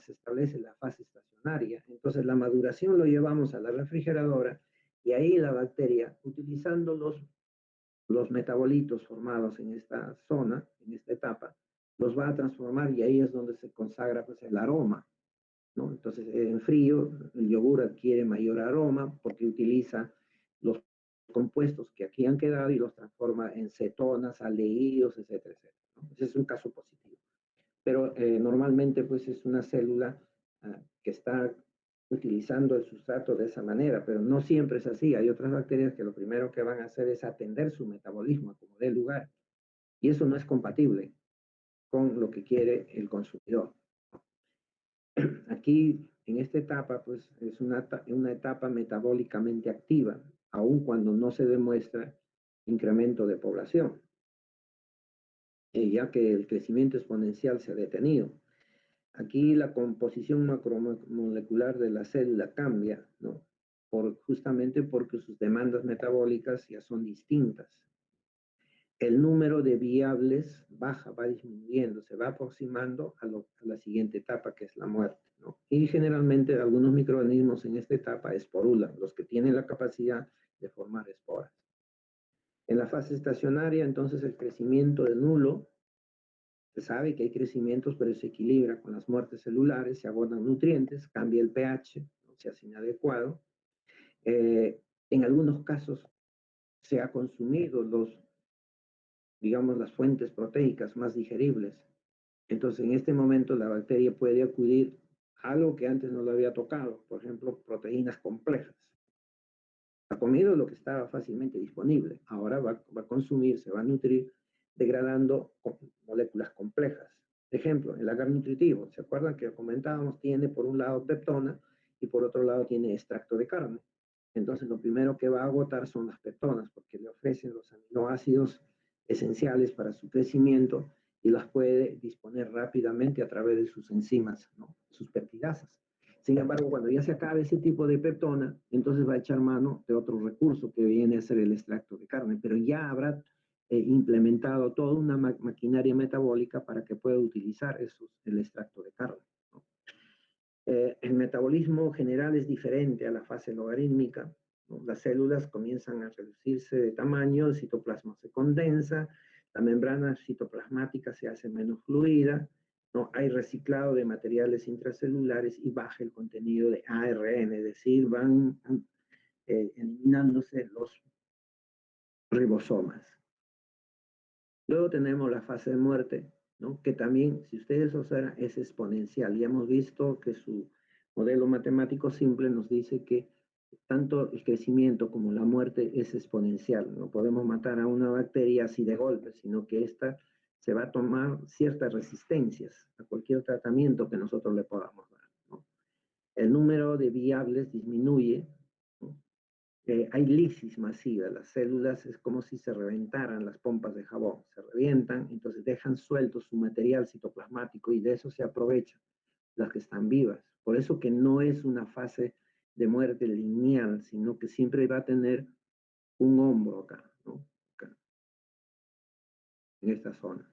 se establece la fase estacionaria. Entonces, la maduración lo llevamos a la refrigeradora y ahí la bacteria, utilizando los metabolitos formados en esta zona, en esta etapa, los va a transformar y ahí es donde se consagra pues, el aroma, ¿no? Entonces, en frío, el yogur adquiere mayor aroma porque utiliza los compuestos que aquí han quedado y los transforma en cetonas, aldehídos, etcétera, etcétera, ¿no? Ese es un caso positivo. Pero normalmente pues es una célula que está utilizando el sustrato de esa manera, pero no siempre es así. Hay otras bacterias que lo primero que van a hacer es atender su metabolismo como dé lugar. Y eso no es compatible con lo que quiere el consumidor. Aquí, en esta etapa, pues es una etapa metabólicamente activa, aun cuando no se demuestra incremento de población, ya que el crecimiento exponencial se ha detenido. Aquí la composición macromolecular de la célula cambia, ¿no? Justamente porque sus demandas metabólicas ya son distintas. El número de viables baja, va disminuyendo, se va aproximando a la siguiente etapa, que es la muerte, ¿no? Y generalmente algunos microorganismos en esta etapa esporulan, los que tienen la capacidad de formar esporas. En la fase estacionaria, entonces, el crecimiento es nulo. Se sabe que hay crecimientos, pero se equilibra con las muertes celulares, se abordan nutrientes, cambia el pH, ¿no? Se hace inadecuado. En algunos casos se ha consumido digamos, las fuentes proteicas más digeribles. Entonces, en este momento la bacteria puede acudir a algo que antes no lo había tocado, por ejemplo, proteínas complejas. Ha comido lo que estaba fácilmente disponible, ahora va a consumir, se va a nutrir degradando moléculas complejas. Ejemplo, el agar nutritivo, ¿se acuerdan que comentábamos? Tiene por un lado peptona y por otro lado tiene extracto de carne. Entonces, lo primero que va a agotar son las peptonas, porque le ofrecen los aminoácidos esenciales para su crecimiento y las puede disponer rápidamente a través de sus enzimas, ¿no? Sus peptidasas. Sin embargo, cuando ya se acabe ese tipo de peptona, entonces va a echar mano de otro recurso que viene a ser el extracto de carne, pero ya habrá implementado toda una maquinaria metabólica para que pueda utilizar el extracto de carne, ¿no? El metabolismo general es diferente a la fase logarítmica, ¿no? Las células comienzan a reducirse de tamaño, el citoplasma se condensa, la membrana citoplasmática se hace menos fluida, ¿no? Hay reciclado de materiales intracelulares y baja el contenido de ARN, es decir, van eliminándose los ribosomas. Luego tenemos la fase de muerte, ¿no? Que también, si ustedes observan, es exponencial. Ya hemos visto que su modelo matemático simple nos dice que tanto el crecimiento como la muerte es exponencial. No podemos matar a una bacteria así de golpe, sino que esta se va a tomar ciertas resistencias a cualquier tratamiento que nosotros le podamos dar, ¿no? El número de viables disminuye, ¿no? Hay lisis masiva, las células es como si se reventaran las pompas de jabón, se revientan, entonces dejan suelto su material citoplasmático y de eso se aprovechan las que están vivas. Por eso que no es una fase de muerte lineal, sino que siempre va a tener un hombro acá, ¿no? Acá, en esta zona.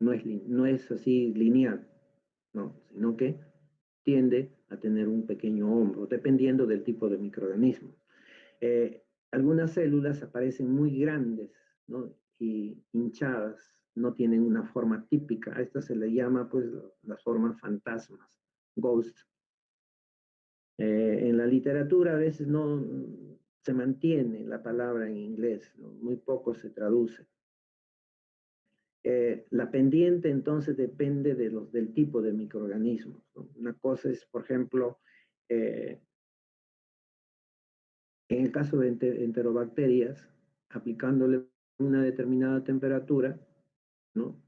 No es así lineal, ¿no? Sino que tiende a tener un pequeño hombro, dependiendo del tipo de microorganismo. Algunas células aparecen muy grandes, ¿no? Y hinchadas, no tienen una forma típica. A esta se le llama, pues, las formas fantasmas, ghost. En la literatura a veces no se mantiene la palabra en inglés, ¿no? Muy poco se traduce. La pendiente entonces depende del tipo de microorganismos, ¿no? Una cosa es, por ejemplo, en el caso de enterobacterias, aplicándole una determinada temperatura, ¿no?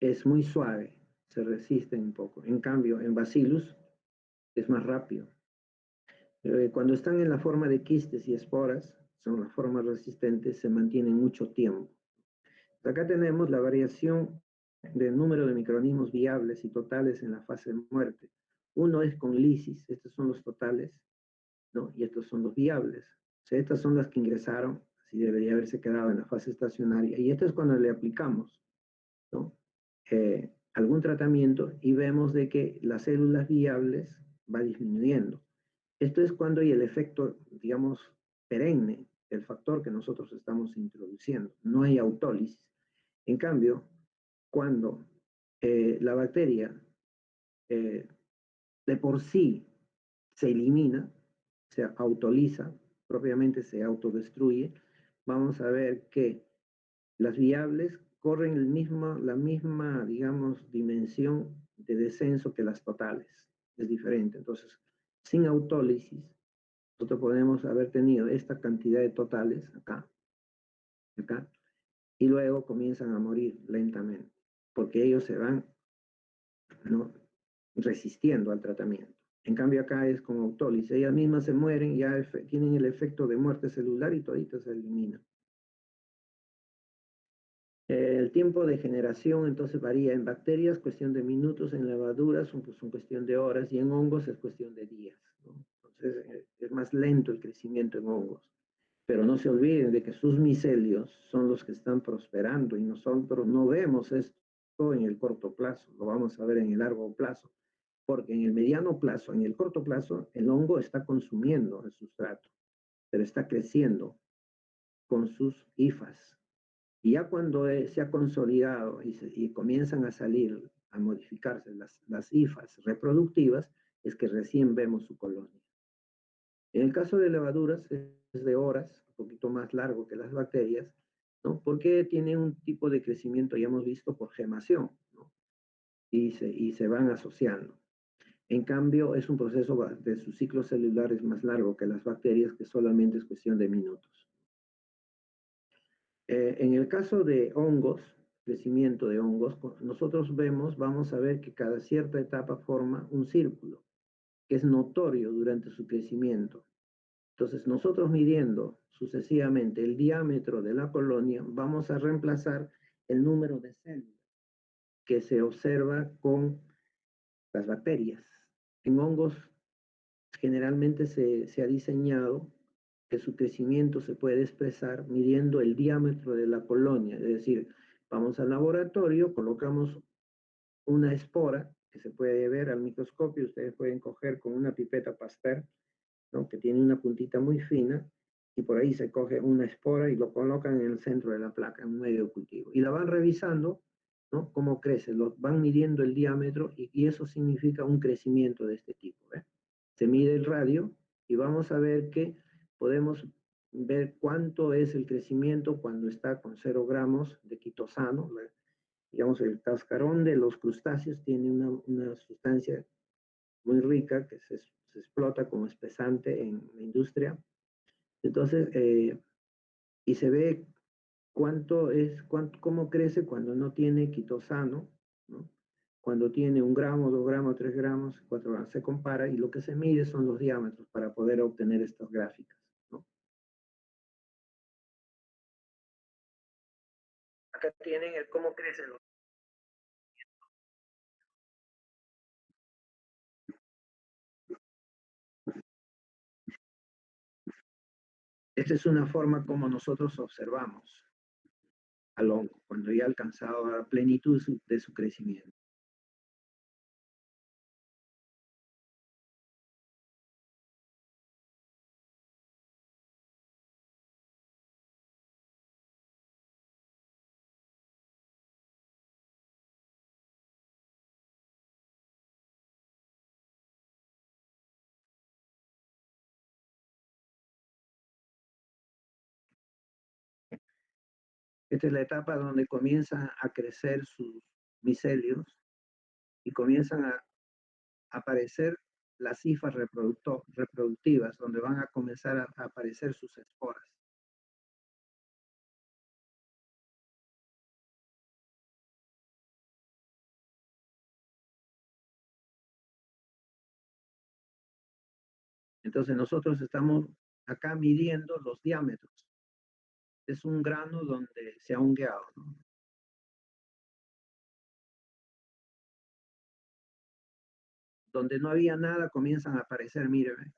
Es muy suave, se resisten un poco. En cambio, en Bacillus es más rápido. Cuando están en la forma de quistes y esporas, son las formas resistentes, se mantienen mucho tiempo. Acá tenemos la variación del número de microorganismos viables y totales en la fase de muerte. Uno es con lisis, estos son los totales, ¿no? Y estos son los viables. O sea, estas son las que ingresaron, así debería haberse quedado en la fase estacionaria. Y esto es cuando le aplicamos, ¿no? Algún tratamiento y vemos de que las células viables va disminuyendo. Esto es cuando hay el efecto, digamos, perenne del factor que nosotros estamos introduciendo. No hay autólisis. En cambio, cuando la bacteria de por sí se elimina, se autoliza, propiamente se autodestruye, vamos a ver que las viables corren la misma, digamos, dimensión de descenso que las totales. Es diferente. Entonces, sin autólisis, nosotros podemos haber tenido esta cantidad de totales acá, acá, y luego comienzan a morir lentamente, porque ellos se van, ¿no?, resistiendo al tratamiento. En cambio acá es con autólisis, ellas mismas se mueren, ya tienen el efecto de muerte celular y toditas se eliminan. El tiempo de generación entonces varía en bacterias, cuestión de minutos, en levaduras son cuestión de horas y en hongos es cuestión de días, ¿no? Entonces es más lento el crecimiento en hongos. Pero no se olviden de que sus micelios son los que están prosperando y nosotros no vemos esto en el corto plazo, lo vamos a ver en el largo plazo, porque en el mediano plazo, en el corto plazo, el hongo está consumiendo el sustrato, pero está creciendo con sus hifas. Y ya cuando se ha consolidado y comienzan a salir, a modificarse las hifas reproductivas, es que recién vemos su colonia. En el caso de levaduras es de horas, un poquito más largo que las bacterias, ¿no? Porque tiene un tipo de crecimiento, ya hemos visto, por gemación, ¿no? Y se van asociando. En cambio, es un proceso de su ciclo celular es más largo que las bacterias, que solamente es cuestión de minutos. En el caso de hongos, crecimiento de hongos, nosotros vamos a ver que cada cierta etapa forma un círculo, que es notorio durante su crecimiento. Entonces, nosotros midiendo sucesivamente el diámetro de la colonia, vamos a reemplazar el número de células que se observa con las bacterias. En hongos, generalmente se ha diseñado que su crecimiento se puede expresar midiendo el diámetro de la colonia. Es decir, vamos al laboratorio, colocamos una espora que se puede ver al microscopio, ustedes pueden coger con una pipeta Pasteur, ¿no?, que tiene una puntita muy fina, y por ahí se coge una espora y lo colocan en el centro de la placa, en un medio de cultivo. Y la van revisando, ¿no?, cómo crece, van midiendo el diámetro y eso significa un crecimiento de este tipo. Se mide el radio y vamos a ver que podemos ver cuánto es el crecimiento cuando está con 0 gramos de quitosano. Digamos, el cascarón de los crustáceos tiene una sustancia muy rica que se explota como espesante en la industria. Entonces, y se ve cómo crece cuando no tiene quitosano, ¿no? Cuando tiene 1 gramo, 2 gramos, 3 gramos, 4 gramos, se compara y lo que se mide son los diámetros para poder obtener estas gráficas, ¿no? Acá tienen cómo crecen los. Esta es una forma como nosotros observamos al hongo, cuando ya ha alcanzado la plenitud de su crecimiento. Esta es la etapa donde comienzan a crecer sus micelios y comienzan a aparecer las cifras reproductivas, donde van a comenzar a aparecer sus esporas. Entonces nosotros estamos acá midiendo los diámetros. Es un grano donde se ha hongueado, ¿no? Donde no había nada comienzan a aparecer, míreme.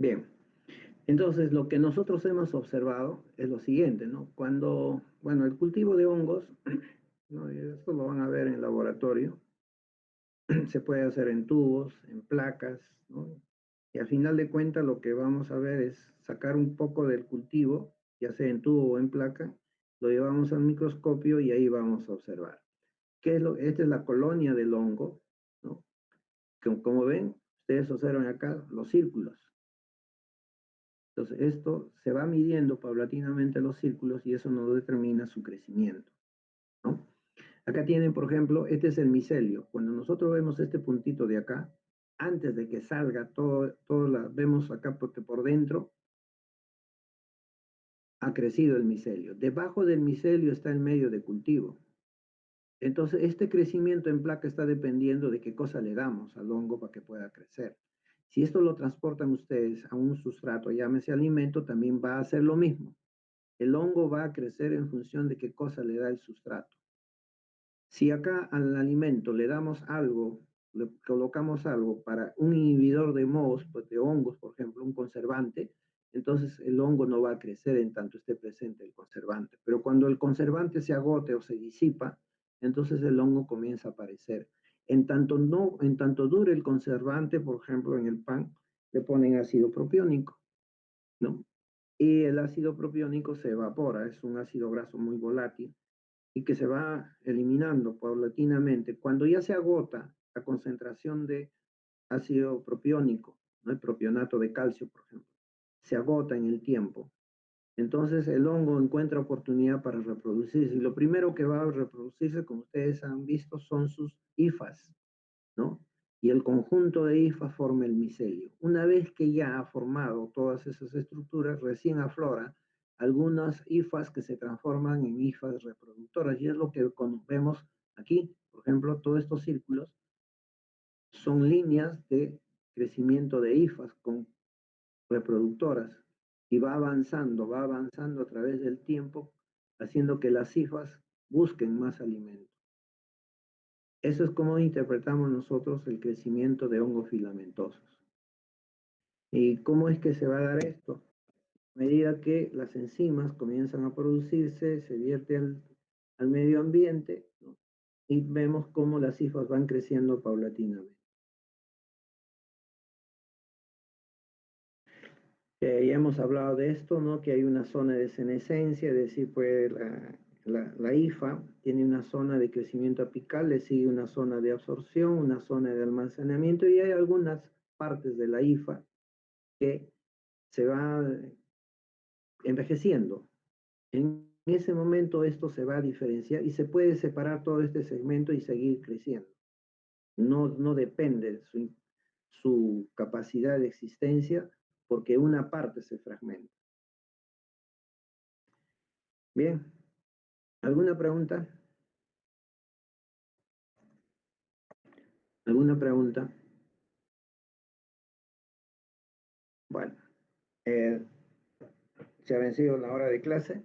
Bien, entonces lo que nosotros hemos observado es lo siguiente, ¿no? Cuando, bueno, el cultivo de hongos, ¿no? Y esto lo van a ver en el laboratorio, se puede hacer en tubos, en placas, ¿no? Y al final de cuentas lo que vamos a ver es sacar un poco del cultivo, ya sea en tubo o en placa, lo llevamos al microscopio y ahí vamos a observar. ¿Qué es esta es la colonia del hongo, ¿no? Como ven, ustedes observan acá los círculos. Entonces, esto se va midiendo paulatinamente los círculos y eso nos determina su crecimiento, ¿no? Acá tienen, por ejemplo, este es el micelio. Cuando nosotros vemos este puntito de acá, antes de que salga vemos acá porque por dentro ha crecido el micelio. Debajo del micelio está el medio de cultivo. Entonces, este crecimiento en placa está dependiendo de qué cosa le damos al hongo para que pueda crecer. Si esto lo transportan ustedes a un sustrato, llámese alimento, también va a hacer lo mismo. El hongo va a crecer en función de qué cosa le da el sustrato. Si acá al alimento le damos algo, le colocamos algo para un inhibidor de mohos, pues de hongos, por ejemplo, un conservante, entonces el hongo no va a crecer en tanto esté presente el conservante. Pero cuando el conservante se agote o se disipa, entonces el hongo comienza a aparecer. En tanto dure el conservante, por ejemplo, en el pan, le ponen ácido propiónico, ¿no? Y el ácido propiónico se evapora, es un ácido graso muy volátil y que se va eliminando paulatinamente. Cuando ya se agota la concentración de ácido propiónico, ¿no? El propionato de calcio, por ejemplo, se agota en el tiempo. Entonces el hongo encuentra oportunidad para reproducirse. Y lo primero que va a reproducirse, como ustedes han visto, son sus hifas, ¿no? Y el conjunto de hifas forma el micelio. Una vez que ya ha formado todas esas estructuras, recién aflora algunas hifas que se transforman en hifas reproductoras. Y es lo que vemos aquí. Por ejemplo, todos estos círculos son líneas de crecimiento de hifas con reproductoras y va avanzando a través del tiempo, haciendo que las hifas busquen más alimento. Eso es como interpretamos nosotros el crecimiento de hongos filamentosos. ¿Y cómo es que se va a dar esto? A medida que las enzimas comienzan a producirse, se vierte al medio ambiente, ¿no? Y vemos cómo las hifas van creciendo paulatinamente. Ya hemos hablado de esto, ¿no? Que hay una zona de senescencia, es decir, pues la hifa tiene una zona de crecimiento apical, le sigue una zona de absorción, una zona de almacenamiento y hay algunas partes de la hifa que se va envejeciendo. En ese momento esto se va a diferenciar y se puede separar todo este segmento y seguir creciendo. No depende de su capacidad de existencia porque una parte se fragmenta. Bien, ¿alguna pregunta? ¿Alguna pregunta? Bueno, se ha vencido la hora de clase.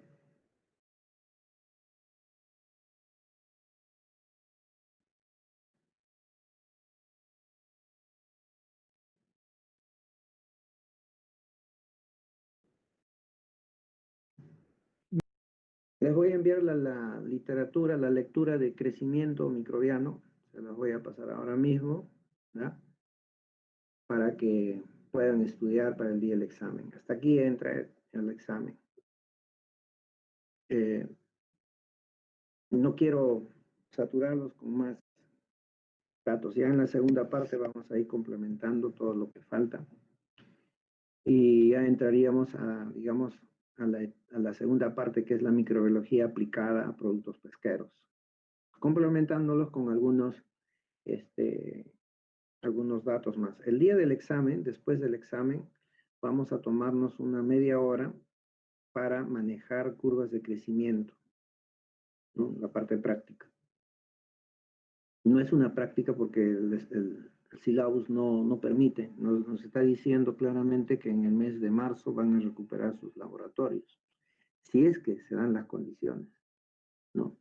Les voy a enviar la literatura, la lectura de crecimiento microbiano. Se las voy a pasar ahora mismo, ¿verdad? Para que puedan estudiar para el día del examen. Hasta aquí entra el examen. No quiero saturarlos con más datos. Ya en la segunda parte vamos a ir complementando todo lo que falta. Y ya entraríamos digamos, a la segunda parte, que es la microbiología aplicada a productos pesqueros, complementándolos con algunos datos más. El día del examen, después del examen, vamos a tomarnos una media hora para manejar curvas de crecimiento, ¿no? La parte práctica. No es una práctica porque el syllabus no permite, nos está diciendo claramente que en el mes de marzo van a recuperar sus laboratorios, si es que se dan las condiciones, ¿no?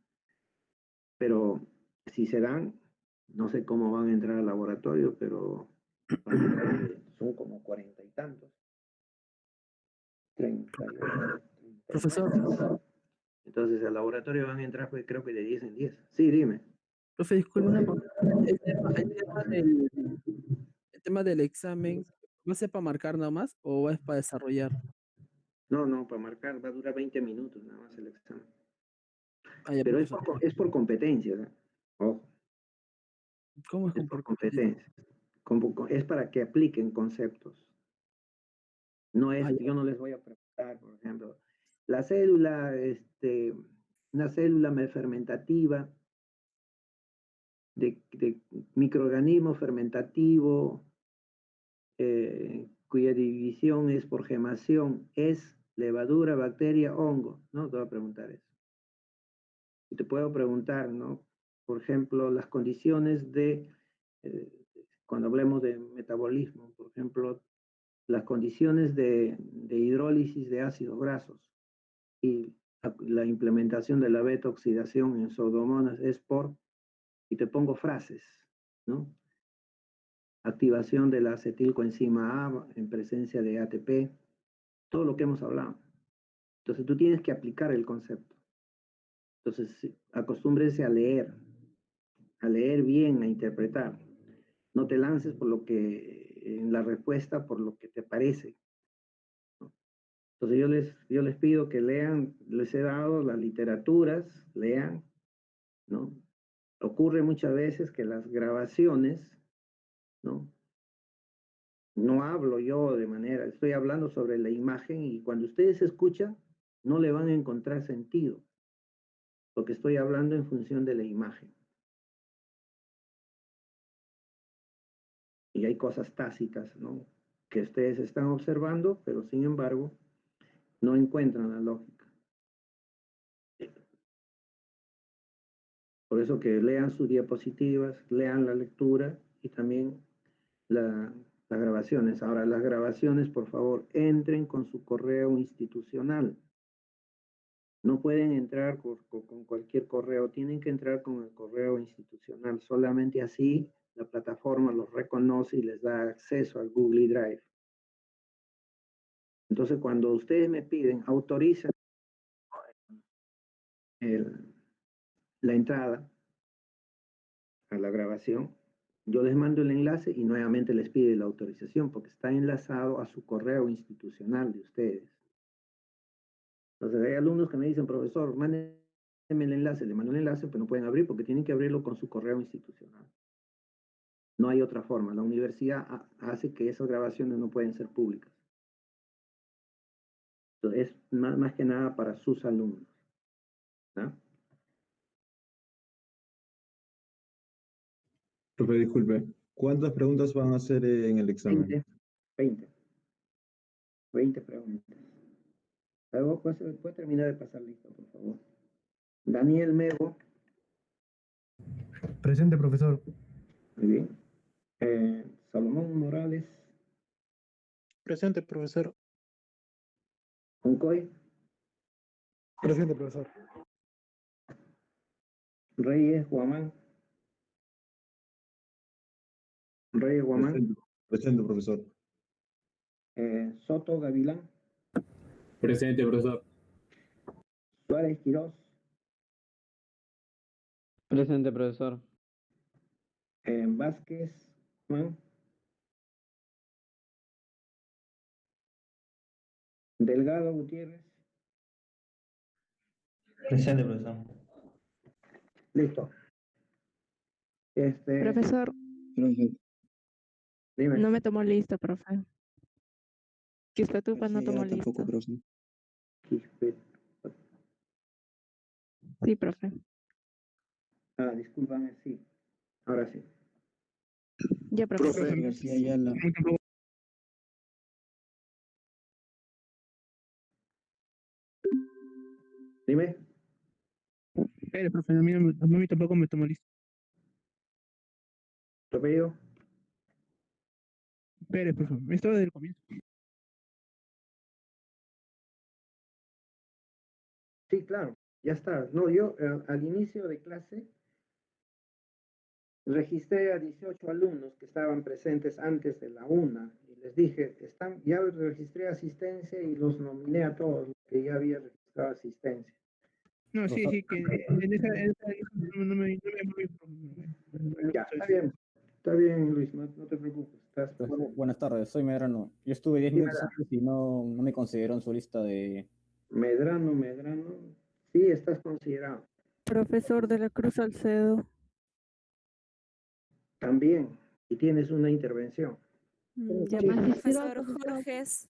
Pero si se dan, no sé cómo van a entrar al laboratorio, pero son como 40 y tantos. 30. Profesor, Entonces al laboratorio van a entrar, pues creo que de 10 en 10. Sí, dime. profe, disculpe una cosa. El tema del examen, ¿va a ser para marcar nada más o es para desarrollar? No, para marcar va a durar 20 minutos nada más el examen. Ah, ya, Pero profesor. es por competencias, ¿eh? Ojo, ¿Cómo es es por competencia? competencias. Es para que apliquen conceptos. No es, Ah, ya. yo no les voy a preguntar, por ejemplo, la célula, una célula fermentativa, de microorganismo fermentativo, cuya división es por gemación, es levadura, bacteria, hongo, ¿no? Te voy a preguntar eso. Y te puedo preguntar, ¿no? Por ejemplo, las condiciones cuando hablemos de metabolismo, por ejemplo, las condiciones de hidrólisis de ácidos grasos y la implementación de la beta oxidación en pseudomonas es por, y te pongo frases, ¿no? Activación de la acetilcoenzima A en presencia de ATP, todo lo que hemos hablado. Entonces tú tienes que aplicar el concepto. Entonces acostúmbrese a leer bien, a interpretar. No te lances por lo que, en la respuesta, por lo que te parece. Entonces yo les pido que lean, les he dado las literaturas, lean, ¿no? Ocurre muchas veces que las grabaciones, ¿no? No hablo yo de manera, estoy hablando sobre la imagen y cuando ustedes escuchan, no le van a encontrar sentido, porque estoy hablando en función de la imagen. Y hay cosas tácitas, ¿no? Que ustedes están observando, pero sin embargo, no encuentran la lógica. Por eso que lean sus diapositivas, lean la lectura y también las grabaciones. Ahora, las grabaciones, por favor, entren con su correo institucional. No pueden entrar con cualquier correo, tienen que entrar con el correo institucional. Solamente así la plataforma los reconoce y les da acceso al Google Drive. Entonces, cuando ustedes me piden, autoricen la entrada a la grabación, yo les mando el enlace y nuevamente les pide la autorización porque está enlazado a su correo institucional de ustedes. Entonces hay alumnos que me dicen, profesor, mándeme el enlace, le mando el enlace, pero no pueden abrir porque tienen que abrirlo con su correo institucional. No hay otra forma. La universidad hace que esas grabaciones no pueden ser públicas. Entonces es más que nada para sus alumnos, ¿no? Profe, disculpe, ¿cuántas preguntas van a hacer en el examen? 20 preguntas. Luego puede terminar de pasar lista, por favor. Daniel Mego. Presente, profesor. Muy bien. Salomón Morales. Presente, profesor. Oncoy. Presente, profesor. Reyes Guamán. Reyes Guamán. Presente, profesor. Soto Gavilán. Presente, profesor. Suárez Quirós. Presente, profesor. Vázquez Juan. Delgado Gutiérrez. Presente, profesor. Listo. Profesor, dime. no me tomó lista, profe. Quispetupa no tomó lista. Tampoco, profe. Sí, profe. Discúlpame, sí. Ahora sí. Ya, profe. García Ayala. Dime. Profe, a mí tampoco me tomó lista. ¿Tu apellido? Pérez, profe. Esto desde el comienzo. Sí, claro. Ya está. No, yo al inicio de clase registré a 18 alumnos que estaban presentes antes de la 1 y les dije, ya registré asistencia y los nominé a todos los que ya había registrado asistencia. No, sí, que en esa no me Ya, está bien, Luis, no te preocupes. Buenas tardes, soy Medrano. Yo estuve 10 minutos antes y no me consideró en su lista de... Medrano, sí, estás considerado. Profesor de la Cruz Salcedo. También, y tienes una intervención. Profesor Jorges.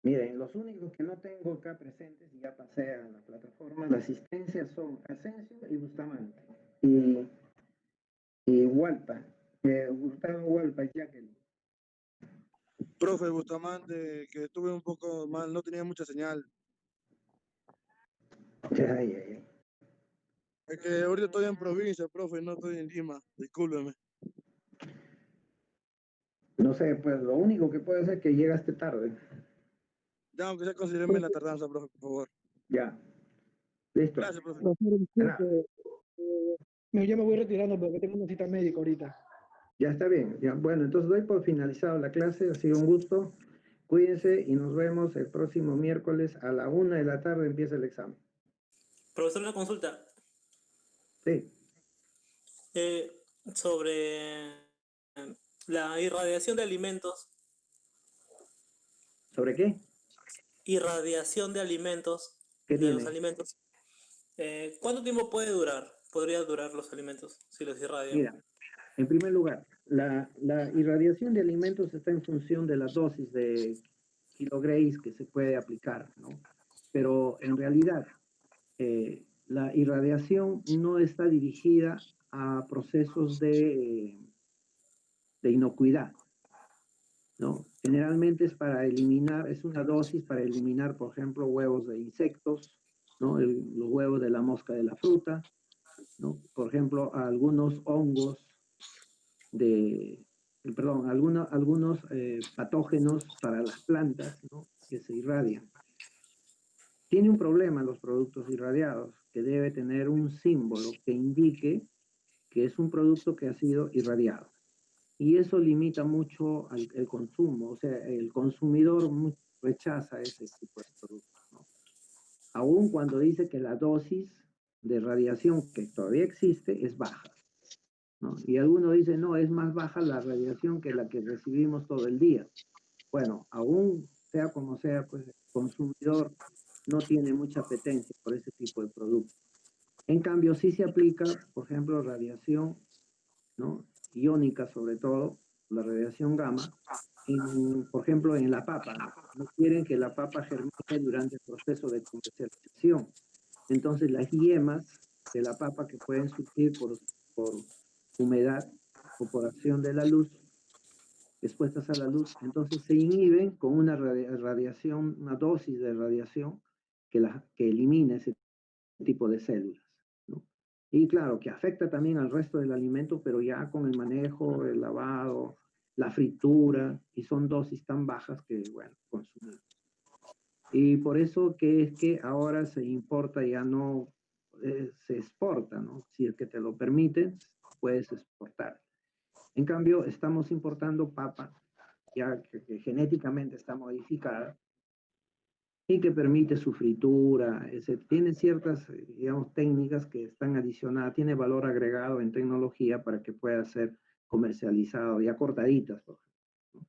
Miren, los únicos que no tengo acá presentes, y ya pasé a la plataforma, la asistencia son Asensio y Bustamante. Y Hualpa, Gustavo Hualpa y Jacqueline. Profe Bustamante, que estuve un poco mal, no tenía mucha señal. Ay. Es que ahorita estoy en provincia, profe, no estoy en Lima, discúlpeme. No sé, pues lo único que puede ser es que llegaste tarde. Ya, aunque sea, considéreme la tardanza, profe, por favor. Ya. Listo. Gracias, profe. Ya me voy retirando porque tengo una cita médica ahorita. Ya está bien. Ya. Bueno, entonces doy por finalizado la clase. Ha sido un gusto. Cuídense y nos vemos el próximo miércoles a la 1 de la tarde empieza el examen. Profesor, una consulta. Sí. Sobre la irradiación de alimentos. ¿Sobre qué? Irradiación de alimentos. ¿Qué de los tiene? alimentos. ¿Cuánto tiempo puede durar? ¿Podría durar los alimentos si los irradian? Mira, en primer lugar, la irradiación de alimentos está en función de la dosis de kilogramos que se puede aplicar, ¿no? Pero en realidad, la irradiación no está dirigida a procesos de inocuidad, ¿no? Generalmente es para eliminar, es una dosis para eliminar, por ejemplo, huevos de insectos, ¿no? Los huevos de la mosca de la fruta, ¿no? Por ejemplo, algunos hongos algunos patógenos para las plantas, ¿no? Que se irradian. Tiene un problema los productos irradiados, que debe tener un símbolo que indique que es un producto que ha sido irradiado. Y eso limita mucho el consumo, o sea, el consumidor rechaza ese tipo de productos, ¿no? Aun cuando dice que la dosis de radiación que todavía existe es baja, ¿no? Y algunos dicen, no, es más baja la radiación que la que recibimos todo el día. Bueno, aún sea como sea, pues el consumidor no tiene mucha apetencia por ese tipo de productos. En cambio, sí se aplica, por ejemplo, radiación, ¿no? Iónica sobre todo, la radiación gamma, por ejemplo, en la papa, ¿no? No quieren que la papa germine durante el proceso de comercialización. Entonces, las yemas de la papa que pueden surgir por humedad o por acción de la luz, expuestas a la luz, entonces se inhiben con una radiación, una dosis de radiación que elimina ese tipo de células, ¿no? Y claro, que afecta también al resto del alimento, pero ya con el manejo, el lavado, la fritura, y son dosis tan bajas que, bueno, consumimos. Y por eso que es que ahora se importa, ya no se exporta, ¿no? Si es que te lo permiten, puedes exportar. En cambio, estamos importando papa, ya que genéticamente está modificada, y que permite su fritura, tiene ciertas, digamos, técnicas que están adicionadas, tiene valor agregado en tecnología para que pueda ser comercializado, ya cortaditas, por ejemplo, ¿no?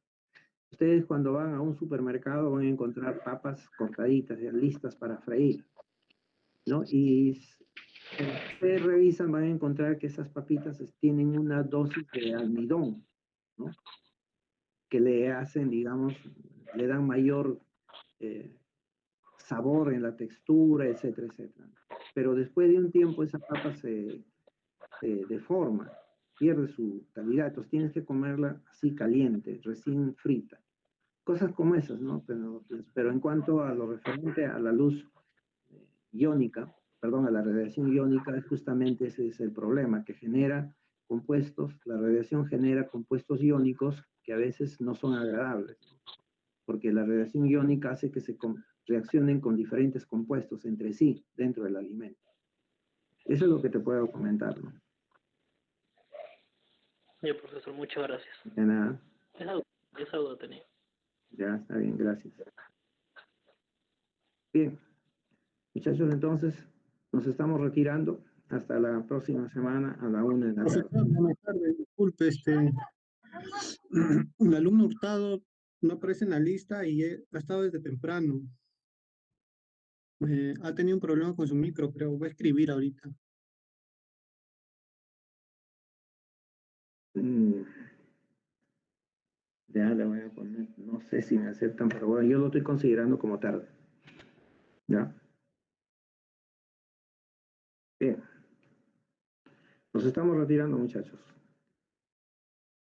Ustedes cuando van a un supermercado van a encontrar papas cortaditas, ya listas para freír, ¿no? Y ustedes revisan, van a encontrar que esas papitas tienen una dosis de almidón, ¿no? Que le hacen, digamos, le dan mayor sabor en la textura, etcétera, etcétera. Pero después de un tiempo esa papa se deforma, pierde su calidad, entonces tienes que comerla así caliente, recién frita. Cosas como esas, ¿no? Pero en cuanto a lo referente a la luz iónica, perdón, a la radiación iónica, justamente ese es el problema, que genera compuestos, la radiación genera compuestos iónicos que a veces no son agradables, ¿no? Porque la radiación iónica hace que se reaccionen con diferentes compuestos entre sí dentro del alimento. Eso es lo que te puedo comentar, ¿no? Ya, profesor, muchas gracias. De nada. Esa duda tenía. Ya, está bien, gracias. Bien, muchachos, entonces nos estamos retirando. Hasta la próxima semana a la 1 de la tarde. Profesor, buenas tardes. Disculpe, el alumno Hurtado no aparece en la lista y ha estado desde temprano. Ha tenido un problema con su micro, pero va a escribir ahorita. Ya le voy a poner, no sé si me aceptan, pero bueno, yo lo estoy considerando como tarde. ¿Ya? Bien. Nos estamos retirando, muchachos.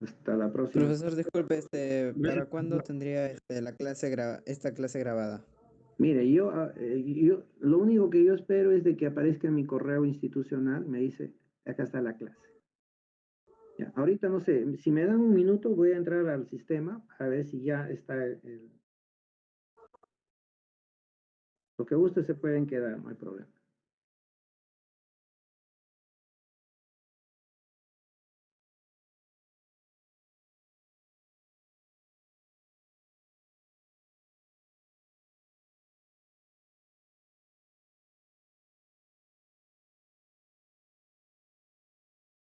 Hasta la próxima. Profesor, disculpe, ¿para cuándo tendría esta clase grabada? Mire, yo lo único que yo espero es de que aparezca en mi correo institucional, me dice, acá está la clase. Ya, ahorita no sé, si me dan un minuto voy a entrar al sistema a ver si ya está lo que guste se pueden quedar, no hay problema.